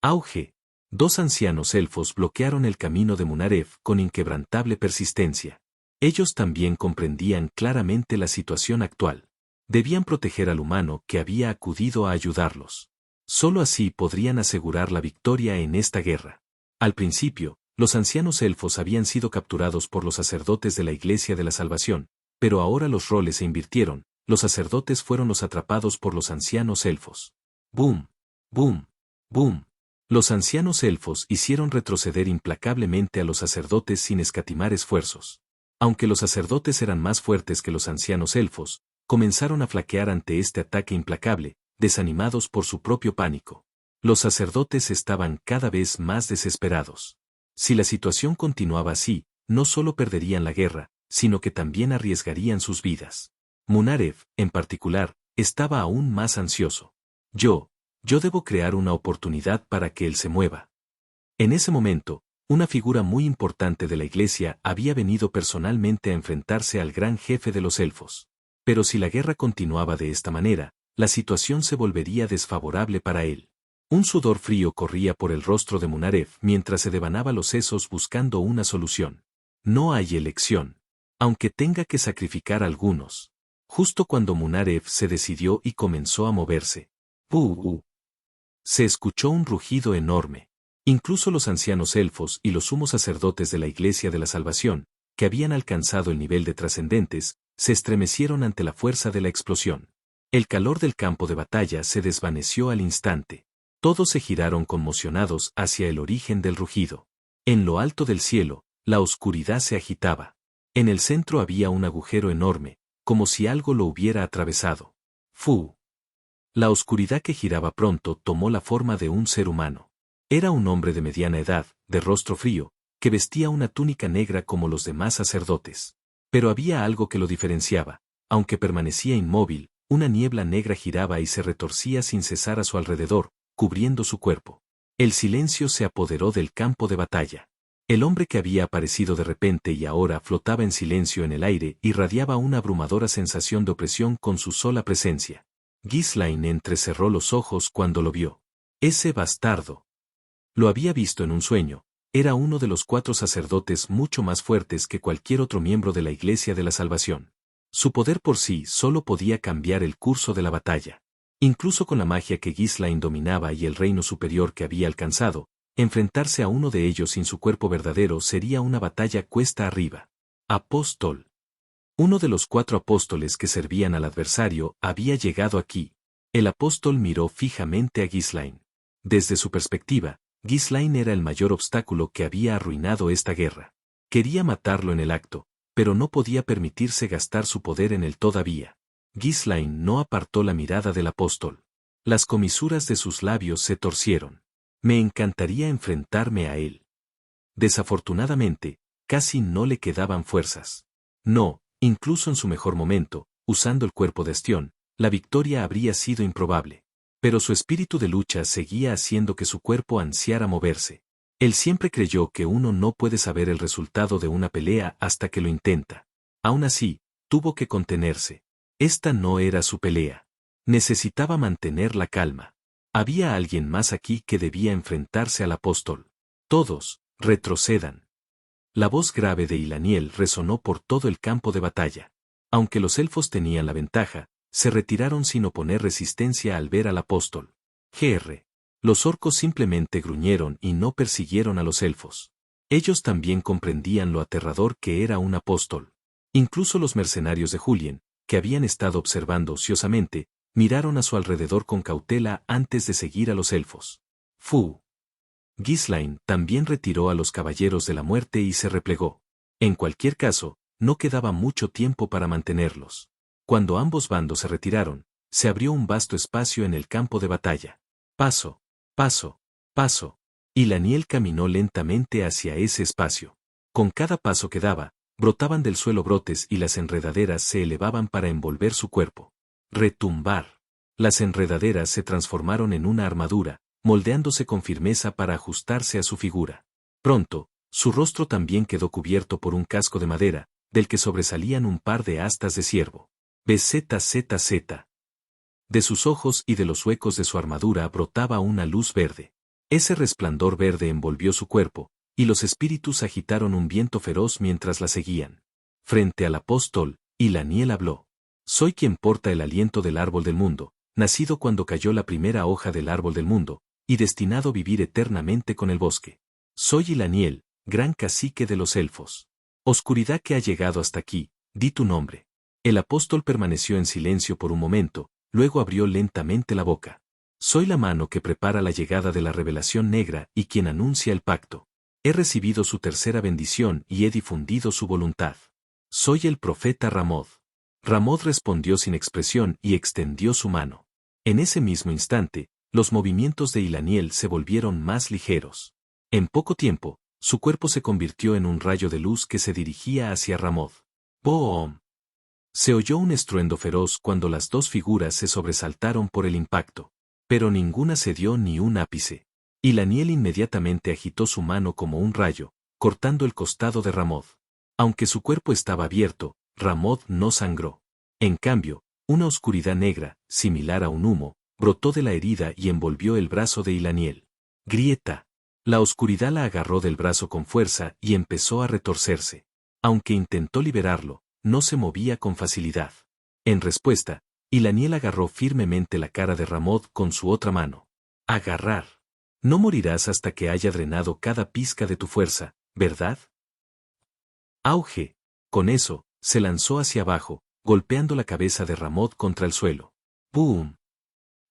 Auge. Dos ancianos elfos bloquearon el camino de Munaref con inquebrantable persistencia. Ellos también comprendían claramente la situación actual. Debían proteger al humano que había acudido a ayudarlos. Solo así podrían asegurar la victoria en esta guerra. Al principio, los ancianos elfos habían sido capturados por los sacerdotes de la Iglesia de la Salvación, pero ahora los roles se invirtieron, los sacerdotes fueron los atrapados por los ancianos elfos. ¡Boom! ¡Boom! ¡Boom! Los ancianos elfos hicieron retroceder implacablemente a los sacerdotes sin escatimar esfuerzos. Aunque los sacerdotes eran más fuertes que los ancianos elfos, comenzaron a flaquear ante este ataque implacable, desanimados por su propio pánico. Los sacerdotes estaban cada vez más desesperados. Si la situación continuaba así, no solo perderían la guerra, sino que también arriesgarían sus vidas. Munaref, en particular, estaba aún más ansioso. Yo debo crear una oportunidad para que él se mueva. En ese momento, una figura muy importante de la iglesia había venido personalmente a enfrentarse al gran jefe de los elfos. Pero si la guerra continuaba de esta manera, la situación se volvería desfavorable para él. Un sudor frío corría por el rostro de Munaref mientras se devanaba los sesos buscando una solución. No hay elección. Aunque tenga que sacrificar a algunos. Justo cuando Munaref se decidió y comenzó a moverse. Se escuchó un rugido enorme. Incluso los ancianos elfos y los sumos sacerdotes de la Iglesia de la Salvación, que habían alcanzado el nivel de trascendentes, se estremecieron ante la fuerza de la explosión. El calor del campo de batalla se desvaneció al instante. Todos se giraron conmocionados hacia el origen del rugido. En lo alto del cielo, la oscuridad se agitaba. En el centro había un agujero enorme, como si algo lo hubiera atravesado. ¡Fu! La oscuridad que giraba pronto tomó la forma de un ser humano. Era un hombre de mediana edad, de rostro frío, que vestía una túnica negra como los demás sacerdotes. Pero había algo que lo diferenciaba. Aunque permanecía inmóvil, una niebla negra giraba y se retorcía sin cesar a su alrededor, cubriendo su cuerpo. El silencio se apoderó del campo de batalla. El hombre que había aparecido de repente y ahora flotaba en silencio en el aire irradiaba una abrumadora sensación de opresión con su sola presencia. Ghislain entrecerró los ojos cuando lo vio. Ese bastardo. Lo había visto en un sueño. Era uno de los 4 sacerdotes mucho más fuertes que cualquier otro miembro de la Iglesia de la Salvación. Su poder por sí solo podía cambiar el curso de la batalla. Incluso con la magia que Ghislain dominaba y el reino superior que había alcanzado, enfrentarse a uno de ellos sin su cuerpo verdadero sería una batalla cuesta arriba. Apóstol. Uno de los 4 apóstoles que servían al adversario había llegado aquí. El apóstol miró fijamente a Ghislain. Desde su perspectiva, Ghislain era el mayor obstáculo que había arruinado esta guerra. Quería matarlo en el acto, pero no podía permitirse gastar su poder en él todavía. Ghislain no apartó la mirada del apóstol. Las comisuras de sus labios se torcieron. Me encantaría enfrentarme a él. Desafortunadamente, casi no le quedaban fuerzas. No, incluso en su mejor momento, usando el cuerpo de Astión, la victoria habría sido improbable. Pero su espíritu de lucha seguía haciendo que su cuerpo ansiara moverse. Él siempre creyó que uno no puede saber el resultado de una pelea hasta que lo intenta. Aún así, tuvo que contenerse. Esta no era su pelea. Necesitaba mantener la calma. Había alguien más aquí que debía enfrentarse al apóstol. Todos, retrocedan. La voz grave de Ilaniel resonó por todo el campo de batalla. Aunque los elfos tenían la ventaja, se retiraron sin oponer resistencia al ver al apóstol. Gr. Los orcos simplemente gruñeron y no persiguieron a los elfos. Ellos también comprendían lo aterrador que era un apóstol. Incluso los mercenarios de Julien, que habían estado observando ociosamente, miraron a su alrededor con cautela antes de seguir a los elfos. Fu. Ghislain también retiró a los caballeros de la muerte y se replegó. En cualquier caso, no quedaba mucho tiempo para mantenerlos. Cuando ambos bandos se retiraron, se abrió un vasto espacio en el campo de batalla. Paso, paso, paso. Y Laniel caminó lentamente hacia ese espacio. Con cada paso que daba, brotaban del suelo brotes y las enredaderas se elevaban para envolver su cuerpo. Retumbar. Las enredaderas se transformaron en una armadura, moldeándose con firmeza para ajustarse a su figura. Pronto, su rostro también quedó cubierto por un casco de madera, del que sobresalían un par de astas de ciervo. BZZZ. De sus ojos y de los huecos de su armadura brotaba una luz verde. Ese resplandor verde envolvió su cuerpo, y los espíritus agitaron un viento feroz mientras la seguían. Frente al apóstol, Laniel habló. Soy quien porta el aliento del árbol del mundo, nacido cuando cayó la primera hoja del árbol del mundo, y destinado a vivir eternamente con el bosque. Soy Laniel, gran cacique de los elfos. Oscuridad que ha llegado hasta aquí, di tu nombre. El apóstol permaneció en silencio por un momento, luego abrió lentamente la boca. Soy la mano que prepara la llegada de la revelación negra y quien anuncia el pacto. He recibido su tercera bendición y he difundido su voluntad. Soy el profeta Ramod. Ramod respondió sin expresión y extendió su mano. En ese mismo instante, los movimientos de Laniel se volvieron más ligeros. En poco tiempo, su cuerpo se convirtió en un rayo de luz que se dirigía hacia Ramod. ¡Boom! Se oyó un estruendo feroz cuando las dos figuras se sobresaltaron por el impacto. Pero ninguna cedió ni un ápice. Laniel inmediatamente agitó su mano como un rayo, cortando el costado de Ramod. Aunque su cuerpo estaba abierto, Ramod no sangró. En cambio, una oscuridad negra, similar a un humo, brotó de la herida y envolvió el brazo de Laniel. Grieta. La oscuridad la agarró del brazo con fuerza y empezó a retorcerse. Aunque intentó liberarlo, no se movía con facilidad. En respuesta, Laniel agarró firmemente la cara de Ramod con su otra mano. Agarrar. No morirás hasta que haya drenado cada pizca de tu fuerza, ¿verdad? Auge. Con eso, se lanzó hacia abajo, golpeando la cabeza de Ramod contra el suelo. ¡Boom!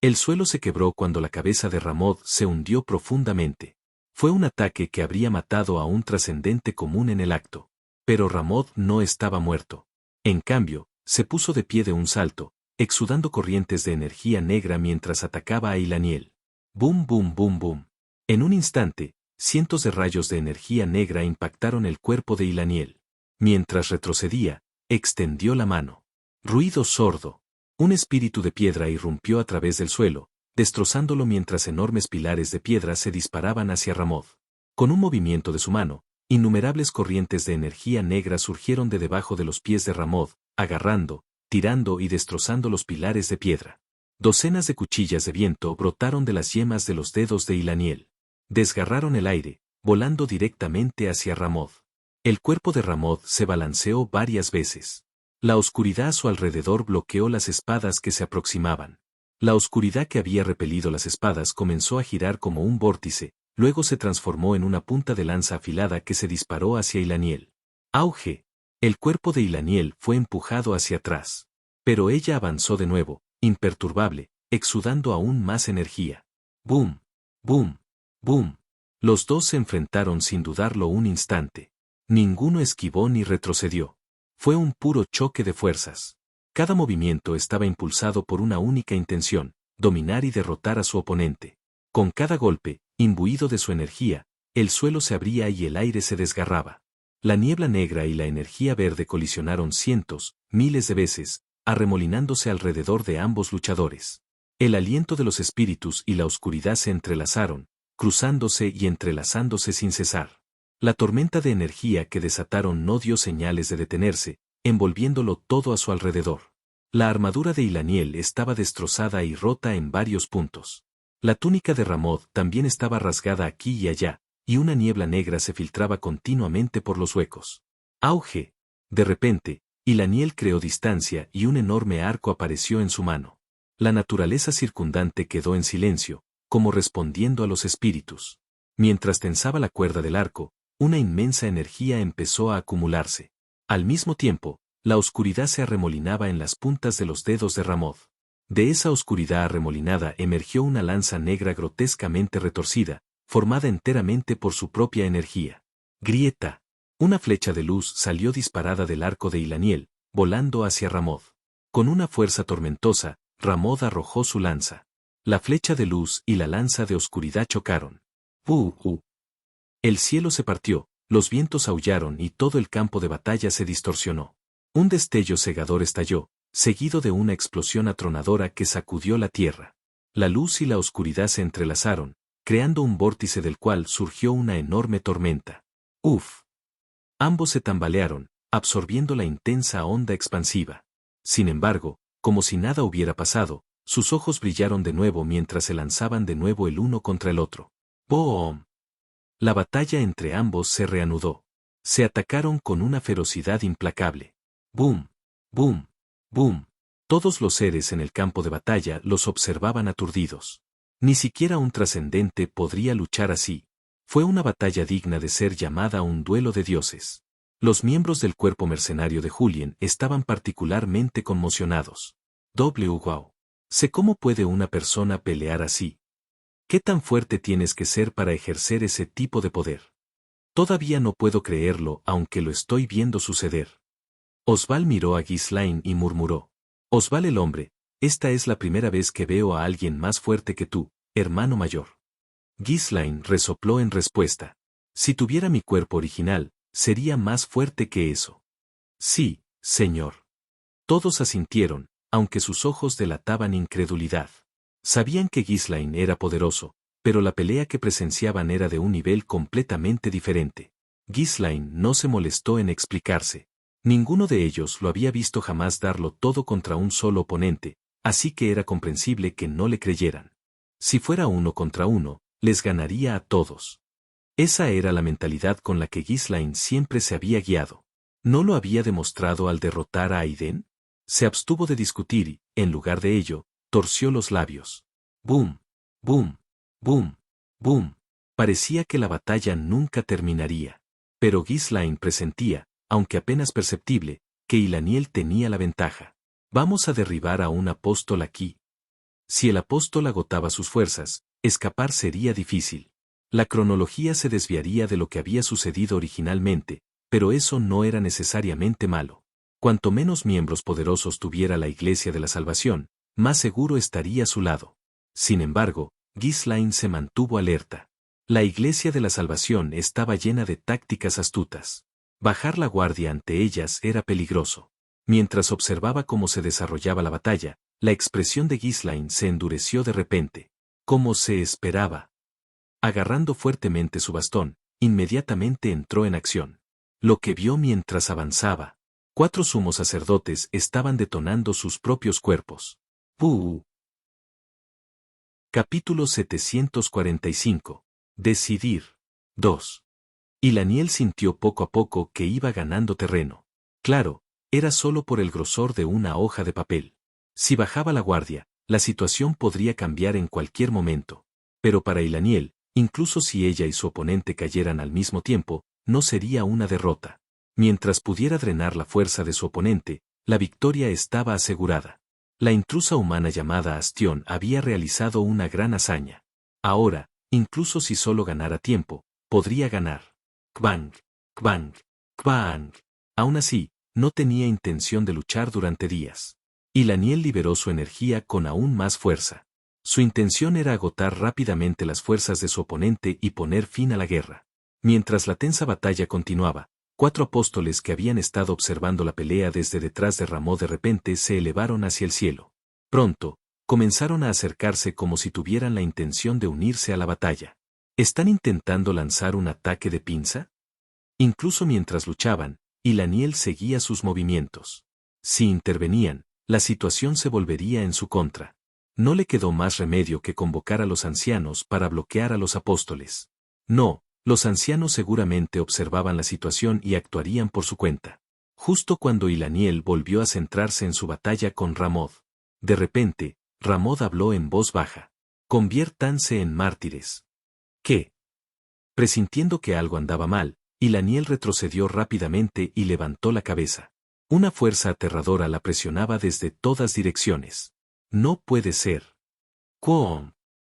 El suelo se quebró cuando la cabeza de Ramod se hundió profundamente. Fue un ataque que habría matado a un trascendente común en el acto. Pero Ramod no estaba muerto. En cambio, se puso de pie de un salto, exudando corrientes de energía negra mientras atacaba a Laniel. Boom, boom, boom, boom. En un instante, cientos de rayos de energía negra impactaron el cuerpo de Laniel. Mientras retrocedía, extendió la mano. Ruido sordo. Un espíritu de piedra irrumpió a través del suelo, destrozándolo mientras enormes pilares de piedra se disparaban hacia Ramod. Con un movimiento de su mano, innumerables corrientes de energía negra surgieron de debajo de los pies de Ramod, agarrando, tirando y destrozando los pilares de piedra. Docenas de cuchillas de viento brotaron de las yemas de los dedos de Laniel. Desgarraron el aire, volando directamente hacia Ramod. El cuerpo de Ramod se balanceó varias veces. La oscuridad a su alrededor bloqueó las espadas que se aproximaban. La oscuridad que había repelido las espadas comenzó a girar como un vórtice, luego se transformó en una punta de lanza afilada que se disparó hacia Laniel. ¡Auge! El cuerpo de Laniel fue empujado hacia atrás. Pero ella avanzó de nuevo, imperturbable, exudando aún más energía. ¡Boom! ¡Boom! ¡Boom! Los dos se enfrentaron sin dudarlo un instante. Ninguno esquivó ni retrocedió. Fue un puro choque de fuerzas. Cada movimiento estaba impulsado por una única intención, dominar y derrotar a su oponente. Con cada golpe, imbuido de su energía, el suelo se abría y el aire se desgarraba. La niebla negra y la energía verde colisionaron cientos, miles de veces, arremolinándose alrededor de ambos luchadores. El aliento de los espíritus y la oscuridad se entrelazaron, cruzándose y entrelazándose sin cesar. La tormenta de energía que desataron no dio señales de detenerse, envolviéndolo todo a su alrededor. La armadura de Laniel estaba destrozada y rota en varios puntos. La túnica de Ramod también estaba rasgada aquí y allá, y una niebla negra se filtraba continuamente por los huecos. ¡Auge! De repente, Laniel creó distancia y un enorme arco apareció en su mano. La naturaleza circundante quedó en silencio, como respondiendo a los espíritus. Mientras tensaba la cuerda del arco, una inmensa energía empezó a acumularse. Al mismo tiempo, la oscuridad se arremolinaba en las puntas de los dedos de Ramod. De esa oscuridad arremolinada emergió una lanza negra grotescamente retorcida, formada enteramente por su propia energía. Grieta. Una flecha de luz salió disparada del arco de Ilaniel, volando hacia Ramoth. Con una fuerza tormentosa, Ramoth arrojó su lanza. La flecha de luz y la lanza de oscuridad chocaron. El cielo se partió, los vientos aullaron y todo el campo de batalla se distorsionó. Un destello cegador estalló, seguido de una explosión atronadora que sacudió la tierra. La luz y la oscuridad se entrelazaron, creando un vórtice del cual surgió una enorme tormenta. Ambos se tambalearon, absorbiendo la intensa onda expansiva. Sin embargo, como si nada hubiera pasado, sus ojos brillaron de nuevo mientras se lanzaban de nuevo el uno contra el otro. ¡Boom! La batalla entre ambos se reanudó. Se atacaron con una ferocidad implacable. ¡Boom! ¡Boom! ¡Boom! Todos los seres en el campo de batalla los observaban aturdidos. Ni siquiera un trascendente podría luchar así. Fue una batalla digna de ser llamada un duelo de dioses. Los miembros del cuerpo mercenario de Julien estaban particularmente conmocionados. Wow. Sé cómo puede una persona pelear así. ¿Qué tan fuerte tienes que ser para ejercer ese tipo de poder? Todavía no puedo creerlo aunque lo estoy viendo suceder. Osval miró a Ghislain y murmuró. Osval el hombre, esta es la primera vez que veo a alguien más fuerte que tú, hermano mayor. Ghislain resopló en respuesta. Si tuviera mi cuerpo original, sería más fuerte que eso. Sí, señor. Todos asintieron, aunque sus ojos delataban incredulidad. Sabían que Ghislain era poderoso, pero la pelea que presenciaban era de un nivel completamente diferente. Ghislain no se molestó en explicarse. Ninguno de ellos lo había visto jamás darlo todo contra un solo oponente, así que era comprensible que no le creyeran. Si fuera uno contra uno, les ganaría a todos. Esa era la mentalidad con la que Ghislain siempre se había guiado. ¿No lo había demostrado al derrotar a Aiden? Se abstuvo de discutir y, en lugar de ello, torció los labios. ¡Boom! ¡Boom! ¡Boom! ¡Boom! Parecía que la batalla nunca terminaría. Pero Ghislain presentía, aunque apenas perceptible, que Ilaniel tenía la ventaja. Vamos a derribar a un apóstol aquí. Si el apóstol agotaba sus fuerzas, escapar sería difícil. La cronología se desviaría de lo que había sucedido originalmente, pero eso no era necesariamente malo. Cuanto menos miembros poderosos tuviera la Iglesia de la Salvación, más seguro estaría a su lado. Sin embargo, Ghislain se mantuvo alerta. La Iglesia de la Salvación estaba llena de tácticas astutas. Bajar la guardia ante ellas era peligroso. Mientras observaba cómo se desarrollaba la batalla, la expresión de Ghislain se endureció de repente. Como se esperaba. Agarrando fuertemente su bastón, inmediatamente entró en acción. Lo que vio mientras avanzaba. 4 sumos sacerdotes estaban detonando sus propios cuerpos. Capítulo 745. Decidir. 2. Ilaniel sintió poco a poco que iba ganando terreno. Claro, era solo por el grosor de una hoja de papel. Si bajaba la guardia, la situación podría cambiar en cualquier momento. Pero para Ilaniel, incluso si ella y su oponente cayeran al mismo tiempo, no sería una derrota. Mientras pudiera drenar la fuerza de su oponente, la victoria estaba asegurada. La intrusa humana llamada Astión había realizado una gran hazaña. Ahora, incluso si solo ganara tiempo, podría ganar. Kbang, kbang, kbang. Aún así, no tenía intención de luchar durante días. Ilaniel liberó su energía con aún más fuerza. Su intención era agotar rápidamente las fuerzas de su oponente y poner fin a la guerra. Mientras la tensa batalla continuaba, 4 apóstoles que habían estado observando la pelea desde detrás de Ramoth de repente se elevaron hacia el cielo. Pronto, comenzaron a acercarse como si tuvieran la intención de unirse a la batalla. ¿Están intentando lanzar un ataque de pinza? Incluso mientras luchaban, Ilaniel seguía sus movimientos. Si intervenían, la situación se volvería en su contra. No le quedó más remedio que convocar a los ancianos para bloquear a los apóstoles. No, los ancianos seguramente observaban la situación y actuarían por su cuenta. Justo cuando Ilaniel volvió a centrarse en su batalla con Ramoth. De repente, Ramoth habló en voz baja. Conviértanse en mártires. ¿Qué? Presintiendo que algo andaba mal, Ilaniel retrocedió rápidamente y levantó la cabeza. Una fuerza aterradora la presionaba desde todas direcciones. No puede ser.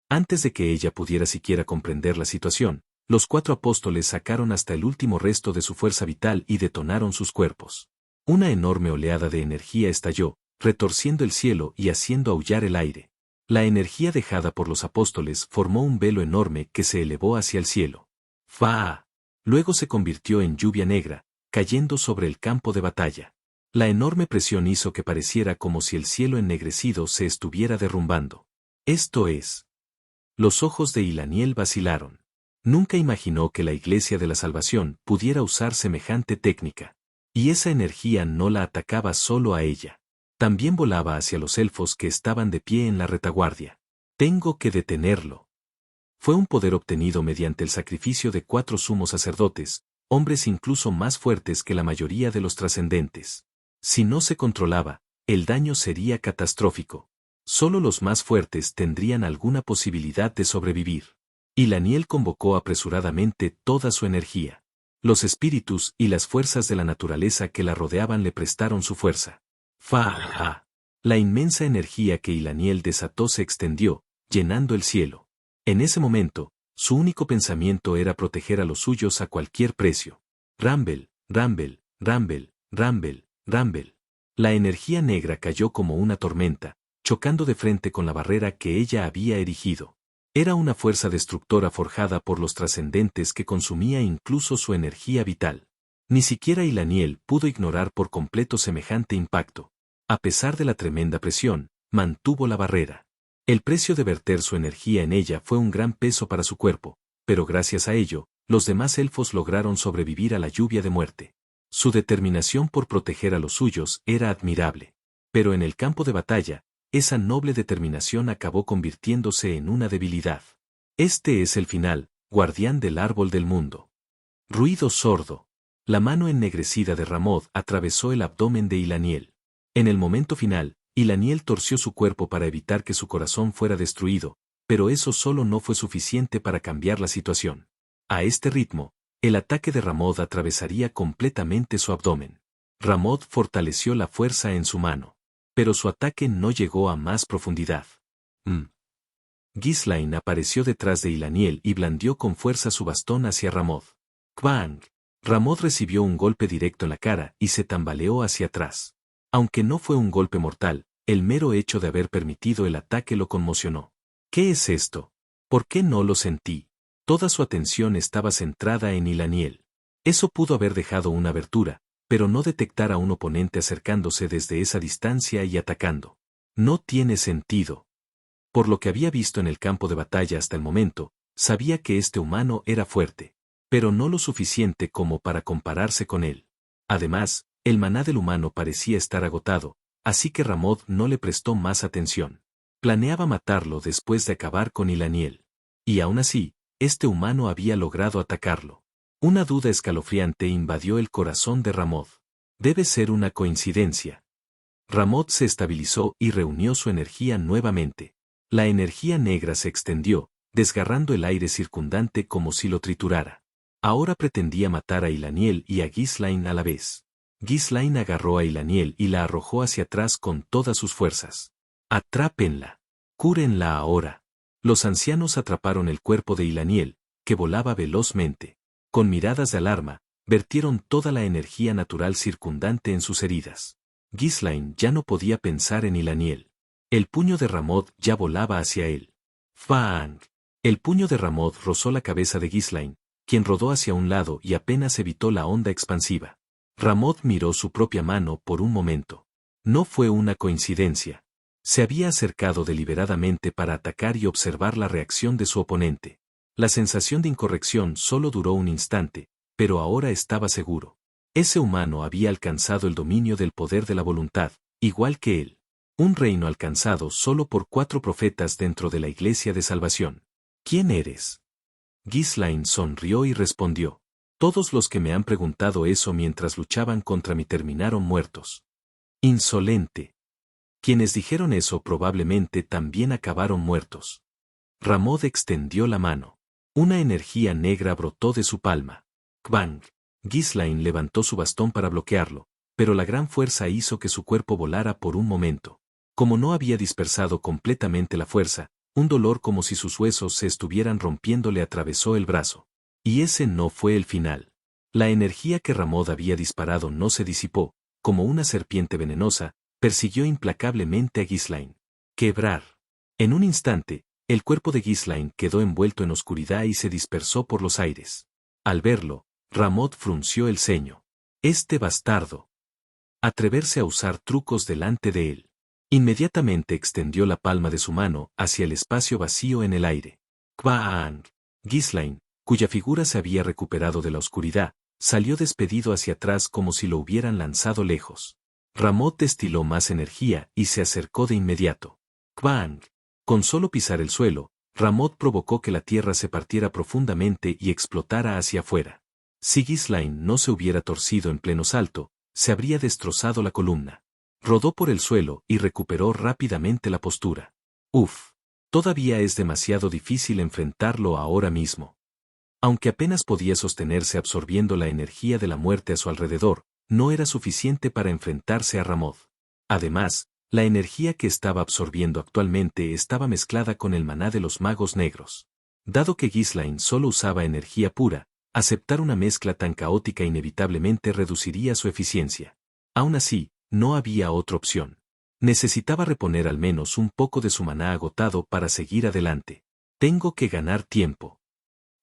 Antes de que ella pudiera siquiera comprender la situación, Los 4 apóstoles sacaron hasta el último resto de su fuerza vital y detonaron sus cuerpos. Una enorme oleada de energía estalló, retorciendo el cielo y haciendo aullar el aire. La energía dejada por los apóstoles formó un velo enorme que se elevó hacia el cielo. ¡Fa! Luego se convirtió en lluvia negra, cayendo sobre el campo de batalla. La enorme presión hizo que pareciera como si el cielo ennegrecido se estuviera derrumbando. Esto es. Los ojos de Hilaniel vacilaron. Nunca imaginó que la Iglesia de la Salvación pudiera usar semejante técnica. Y esa energía no la atacaba solo a ella. También volaba hacia los elfos que estaban de pie en la retaguardia. Tengo que detenerlo. Fue un poder obtenido mediante el sacrificio de 4 sumos sacerdotes, hombres incluso más fuertes que la mayoría de los trascendentes. Si no se controlaba, el daño sería catastrófico. Solo los más fuertes tendrían alguna posibilidad de sobrevivir. Hilaniel convocó apresuradamente toda su energía. Los espíritus y las fuerzas de la naturaleza que la rodeaban le prestaron su fuerza. ¡Fa! La inmensa energía que Hilaniel desató se extendió, llenando el cielo. En ese momento, su único pensamiento era proteger a los suyos a cualquier precio. Rumble, rumble, rumble, rumble, rumble. La energía negra cayó como una tormenta, chocando de frente con la barrera que ella había erigido. Era una fuerza destructora forjada por los trascendentes que consumía incluso su energía vital. Ni siquiera Hilaniel pudo ignorar por completo semejante impacto. A pesar de la tremenda presión, mantuvo la barrera. El precio de verter su energía en ella fue un gran peso para su cuerpo, pero gracias a ello, los demás elfos lograron sobrevivir a la lluvia de muerte. Su determinación por proteger a los suyos era admirable. Pero en el campo de batalla, esa noble determinación acabó convirtiéndose en una debilidad. Este es el final, guardián del árbol del mundo. Ruido sordo. La mano ennegrecida de Ramoth atravesó el abdomen de Hilaniel. En el momento final, Hilaniel torció su cuerpo para evitar que su corazón fuera destruido, pero eso solo no fue suficiente para cambiar la situación. A este ritmo, el ataque de Ramoth atravesaría completamente su abdomen. Ramoth fortaleció la fuerza en su mano. Pero su ataque no llegó a más profundidad. Ghislain apareció detrás de Hilaniel y blandió con fuerza su bastón hacia Ramoth. ¡Kvang! Ramoth recibió un golpe directo en la cara y se tambaleó hacia atrás. Aunque no fue un golpe mortal, el mero hecho de haber permitido el ataque lo conmocionó. ¿Qué es esto? ¿Por qué no lo sentí? Toda su atención estaba centrada en Hilaniel. Eso pudo haber dejado una abertura, pero no detectar a un oponente acercándose desde esa distancia y atacando. No tiene sentido. Por lo que había visto en el campo de batalla hasta el momento, sabía que este humano era fuerte, pero no lo suficiente como para compararse con él. Además, el maná del humano parecía estar agotado, así que Ramoth no le prestó más atención. Planeaba matarlo después de acabar con Hilaniel. Y aún así, este humano había logrado atacarlo. Una duda escalofriante invadió el corazón de Ramoth. Debe ser una coincidencia. Ramoth se estabilizó y reunió su energía nuevamente. La energía negra se extendió, desgarrando el aire circundante como si lo triturara. Ahora pretendía matar a Hilaniel y a Ghislain a la vez. Ghislain agarró a Hilaniel y la arrojó hacia atrás con todas sus fuerzas. ¡Atrápenla! ¡Cúrenla ahora! Los ancianos atraparon el cuerpo de Hilaniel, que volaba velozmente. Con miradas de alarma, vertieron toda la energía natural circundante en sus heridas. Ghislain ya no podía pensar en Hilaniel. El puño de Ramoth ya volaba hacia él. ¡Fang! El puño de Ramoth rozó la cabeza de Ghislain, quien rodó hacia un lado y apenas evitó la onda expansiva. Ramoth miró su propia mano por un momento. No fue una coincidencia. Se había acercado deliberadamente para atacar y observar la reacción de su oponente. La sensación de incorrección solo duró un instante, pero ahora estaba seguro. Ese humano había alcanzado el dominio del poder de la voluntad, igual que él. Un reino alcanzado solo por 4 profetas dentro de la Iglesia de Salvación. ¿Quién eres? Ghislain sonrió y respondió. Todos los que me han preguntado eso mientras luchaban contra mí terminaron muertos. Insolente. Quienes dijeron eso probablemente también acabaron muertos. Ramoth extendió la mano. Una energía negra brotó de su palma. ¡Kvang! Ghislain levantó su bastón para bloquearlo, pero la gran fuerza hizo que su cuerpo volara por un momento. Como no había dispersado completamente la fuerza, un dolor como si sus huesos se estuvieran rompiendo le atravesó el brazo. Y ese no fue el final. La energía que Ramod había disparado no se disipó, como una serpiente venenosa, persiguió implacablemente a Ghislaine. Quebrar. En un instante, el cuerpo de Ghislaine quedó envuelto en oscuridad y se dispersó por los aires. Al verlo, Ramod frunció el ceño. Este bastardo. Atreverse a usar trucos delante de él. Inmediatamente extendió la palma de su mano hacia el espacio vacío en el aire. Kvaang. Ghislaine, cuya figura se había recuperado de la oscuridad, salió despedido hacia atrás como si lo hubieran lanzado lejos. Ramod destiló más energía y se acercó de inmediato. Kvaang. Con solo pisar el suelo, Ramod provocó que la tierra se partiera profundamente y explotara hacia afuera. Si Ghislaine no se hubiera torcido en pleno salto, se habría destrozado la columna. Rodó por el suelo y recuperó rápidamente la postura. Uf. Todavía es demasiado difícil enfrentarlo ahora mismo. Aunque apenas podía sostenerse absorbiendo la energía de la muerte a su alrededor, no era suficiente para enfrentarse a Ramod. Además, la energía que estaba absorbiendo actualmente estaba mezclada con el maná de los magos negros. Dado que Ghislaine solo usaba energía pura, aceptar una mezcla tan caótica inevitablemente reduciría su eficiencia. Aún así, no había otra opción. Necesitaba reponer al menos un poco de su maná agotado para seguir adelante. Tengo que ganar tiempo.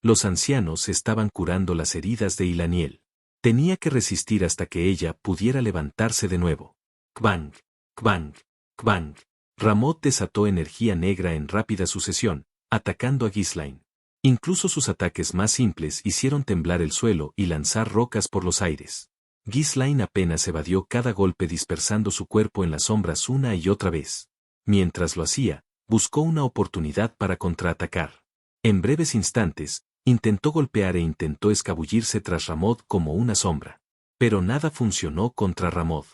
Los ancianos estaban curando las heridas de Ilaniel. Tenía que resistir hasta que ella pudiera levantarse de nuevo. Kvaang, kvaang, kvaang. Ramod desató energía negra en rápida sucesión, atacando a Ghislaine. Incluso sus ataques más simples hicieron temblar el suelo y lanzar rocas por los aires. Ghislaine apenas evadió cada golpe dispersando su cuerpo en las sombras una y otra vez. Mientras lo hacía, buscó una oportunidad para contraatacar. En breves instantes, intentó golpear e intentó escabullirse tras Ramod como una sombra. Pero nada funcionó contra Ramod.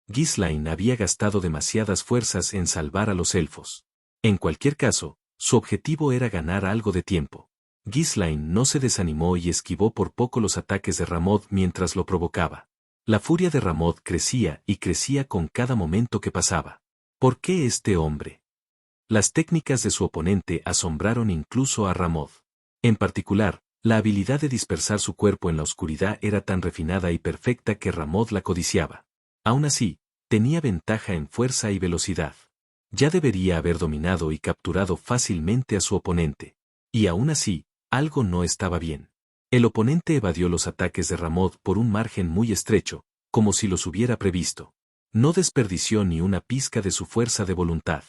Ghislaine había gastado demasiadas fuerzas en salvar a los elfos. En cualquier caso, su objetivo era ganar algo de tiempo. Ghislaine no se desanimó y esquivó por poco los ataques de Ramod mientras lo provocaba. La furia de Ramod crecía y crecía con cada momento que pasaba. ¿Por qué este hombre? Las técnicas de su oponente asombraron incluso a Ramod. En particular, la habilidad de dispersar su cuerpo en la oscuridad era tan refinada y perfecta que Ramod la codiciaba. Aún así, tenía ventaja en fuerza y velocidad. Ya debería haber dominado y capturado fácilmente a su oponente. Y aún así, algo no estaba bien. El oponente evadió los ataques de Ramod por un margen muy estrecho, como si los hubiera previsto. No desperdició ni una pizca de su fuerza de voluntad.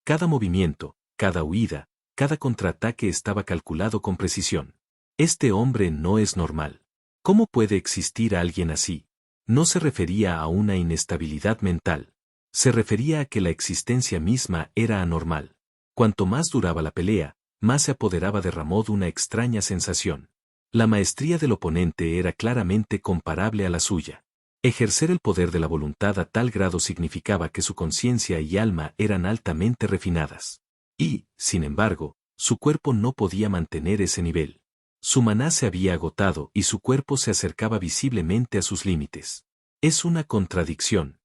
Cada movimiento, cada huida, cada contraataque estaba calculado con precisión. Este hombre no es normal. ¿Cómo puede existir alguien así? No se refería a una inestabilidad mental. Se refería a que la existencia misma era anormal. Cuanto más duraba la pelea, más se apoderaba de Ramod una extraña sensación. La maestría del oponente era claramente comparable a la suya. Ejercer el poder de la voluntad a tal grado significaba que su conciencia y alma eran altamente refinadas. Y, sin embargo, su cuerpo no podía mantener ese nivel. Su maná se había agotado y su cuerpo se acercaba visiblemente a sus límites. Es una contradicción.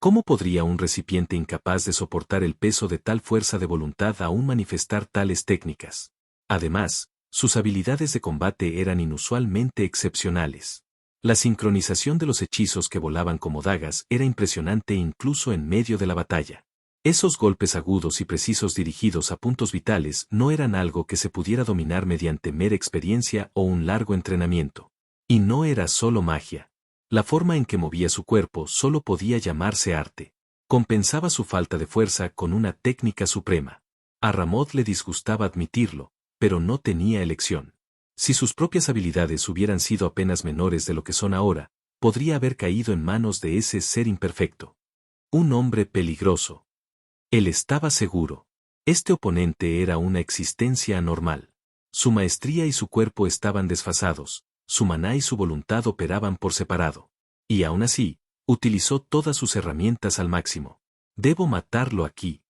¿Cómo podría un recipiente incapaz de soportar el peso de tal fuerza de voluntad aún manifestar tales técnicas? Además, sus habilidades de combate eran inusualmente excepcionales. La sincronización de los hechizos que volaban como dagas era impresionante incluso en medio de la batalla. Esos golpes agudos y precisos dirigidos a puntos vitales no eran algo que se pudiera dominar mediante mera experiencia o un largo entrenamiento. Y no era solo magia. La forma en que movía su cuerpo solo podía llamarse arte. Compensaba su falta de fuerza con una técnica suprema. A Ramod le disgustaba admitirlo, pero no tenía elección. Si sus propias habilidades hubieran sido apenas menores de lo que son ahora, podría haber caído en manos de ese ser imperfecto. Un hombre peligroso. Él estaba seguro. Este oponente era una existencia anormal. Su maestría y su cuerpo estaban desfasados, su maná y su voluntad operaban por separado. Y aún así, utilizó todas sus herramientas al máximo. Debo matarlo aquí.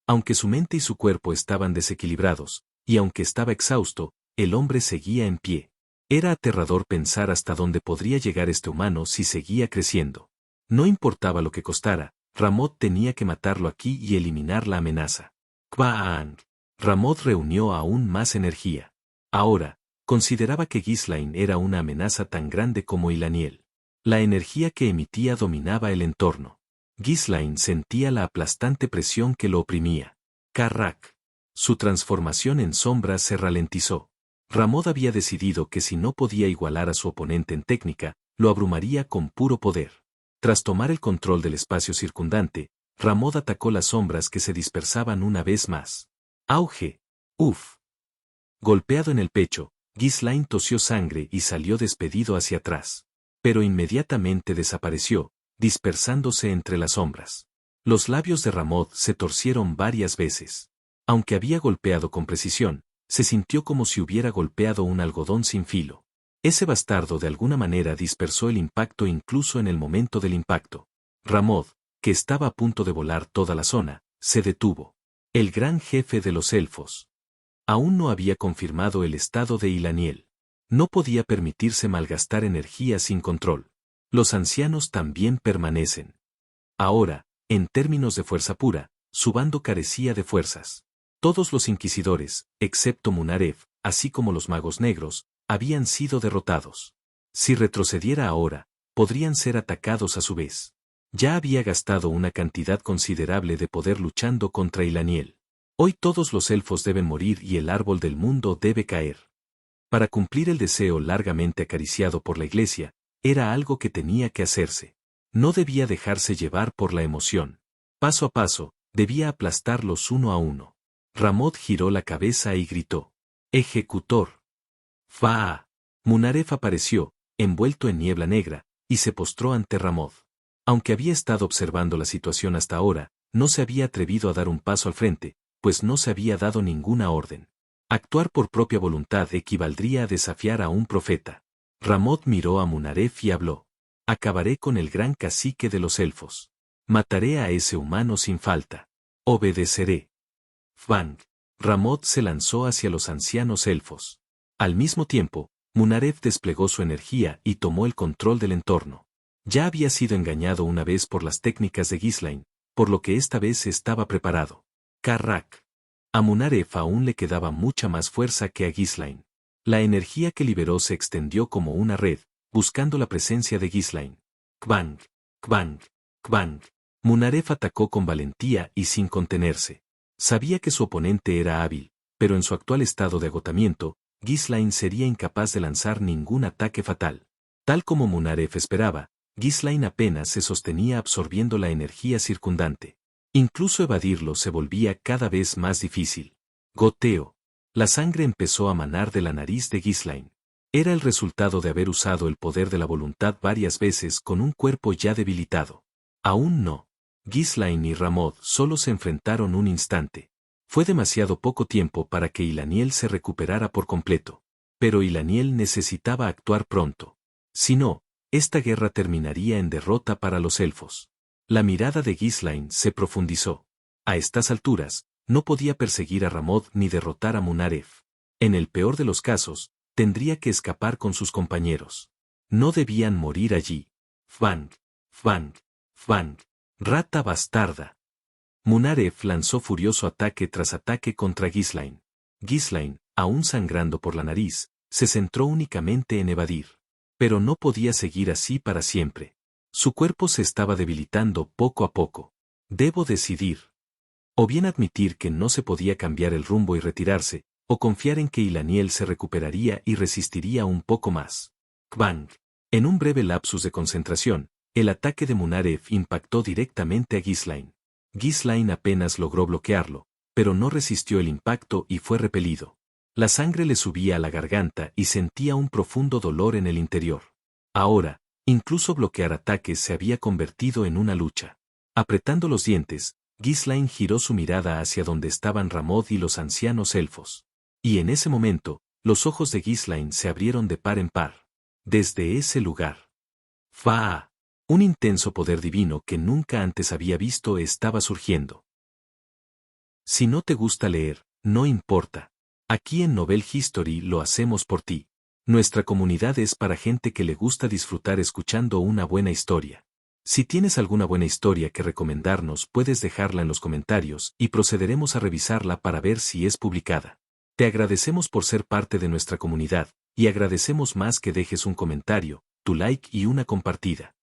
Aunque su mente y su cuerpo estaban desequilibrados, y aunque estaba exhausto, el hombre seguía en pie. Era aterrador pensar hasta dónde podría llegar este humano si seguía creciendo. No importaba lo que costara, Ramod tenía que matarlo aquí y eliminar la amenaza. Kvaang. Ramod reunió aún más energía. Ahora, Consideraba que Ghislaine era una amenaza tan grande como Elaniel. La energía que emitía dominaba el entorno. Ghislaine sentía la aplastante presión que lo oprimía. Carrack. Su transformación en sombra se ralentizó. Ramod había decidido que si no podía igualar a su oponente en técnica, lo abrumaría con puro poder. Tras tomar el control del espacio circundante, Ramod atacó las sombras que se dispersaban una vez más. ¡Auge! ¡Uf! Golpeado en el pecho, Ghislaine tosió sangre y salió despedido hacia atrás. Pero inmediatamente desapareció, dispersándose entre las sombras. Los labios de Ramod se torcieron varias veces. Aunque había golpeado con precisión, se sintió como si hubiera golpeado un algodón sin filo. Ese bastardo de alguna manera dispersó el impacto incluso en el momento del impacto. Ramod, que estaba a punto de volar toda la zona, se detuvo. El gran jefe de los elfos. Aún no había confirmado el estado de Elaniel. No podía permitirse malgastar energía sin control. Los ancianos también permanecen. Ahora, en términos de fuerza pura, su bando carecía de fuerzas. Todos los inquisidores, excepto Munaref, así como los magos negros, habían sido derrotados. Si retrocediera ahora, podrían ser atacados a su vez. Ya había gastado una cantidad considerable de poder luchando contra Elaniel. Hoy todos los elfos deben morir y el árbol del mundo debe caer. Para cumplir el deseo largamente acariciado por la iglesia, era algo que tenía que hacerse. No debía dejarse llevar por la emoción. Paso a paso, debía aplastarlos uno a uno. Ramod giró la cabeza y gritó: ¡Ejecutor! ¡Faa! Munaref apareció, envuelto en niebla negra, y se postró ante Ramod. Aunque había estado observando la situación hasta ahora, no se había atrevido a dar un paso al frente, pues no se había dado ninguna orden. Actuar por propia voluntad equivaldría a desafiar a un profeta. Ramod miró a Munaref y habló: acabaré con el gran cacique de los elfos. Mataré a ese humano sin falta. Obedeceré. Fang. Ramod se lanzó hacia los ancianos elfos. Al mismo tiempo, Munaref desplegó su energía y tomó el control del entorno. Ya había sido engañado una vez por las técnicas de Ghislaine, por lo que esta vez estaba preparado. Carrack. A Munaref aún le quedaba mucha más fuerza que a Ghislaine. La energía que liberó se extendió como una red, buscando la presencia de Ghislaine. Kbang, kbang, kbang. Munaref atacó con valentía y sin contenerse. Sabía que su oponente era hábil, pero en su actual estado de agotamiento, Ghislaine sería incapaz de lanzar ningún ataque fatal. Tal como Munaref esperaba, Ghislaine apenas se sostenía absorbiendo la energía circundante. Incluso evadirlo se volvía cada vez más difícil. Goteo. La sangre empezó a manar de la nariz de Ghislaine. Era el resultado de haber usado el poder de la voluntad varias veces con un cuerpo ya debilitado. Aún no. Ghislaine y Ramod solo se enfrentaron un instante. Fue demasiado poco tiempo para que Elaniel se recuperara por completo. Pero Elaniel necesitaba actuar pronto. Si no, esta guerra terminaría en derrota para los elfos. La mirada de Ghislaine se profundizó. A estas alturas, no podía perseguir a Ramod ni derrotar a Munaref. En el peor de los casos, tendría que escapar con sus compañeros. No debían morir allí. Fang, fang, fang. Rata bastarda. Munaref lanzó furioso ataque tras ataque contra Ghislaine. Ghislaine, aún sangrando por la nariz, se centró únicamente en evadir. Pero no podía seguir así para siempre. Su cuerpo se estaba debilitando poco a poco. Debo decidir. O bien admitir que no se podía cambiar el rumbo y retirarse, o confiar en que Elaniel se recuperaría y resistiría un poco más. Kbang. En un breve lapsus de concentración, el ataque de Munaref impactó directamente a Ghislaine. Ghislaine apenas logró bloquearlo, pero no resistió el impacto y fue repelido. La sangre le subía a la garganta y sentía un profundo dolor en el interior. Ahora, incluso bloquear ataques se había convertido en una lucha. Apretando los dientes, Ghislaine giró su mirada hacia donde estaban Ramod y los ancianos elfos. Y en ese momento, los ojos de Ghislaine se abrieron de par en par. Desde ese lugar. ¡Faa! Un intenso poder divino que nunca antes había visto estaba surgiendo. Si no te gusta leer, no importa. Aquí en Novel History lo hacemos por ti. Nuestra comunidad es para gente que le gusta disfrutar escuchando una buena historia. Si tienes alguna buena historia que recomendarnos, puedes dejarla en los comentarios y procederemos a revisarla para ver si es publicada. Te agradecemos por ser parte de nuestra comunidad, y agradecemos más que dejes un comentario, tu like y una compartida.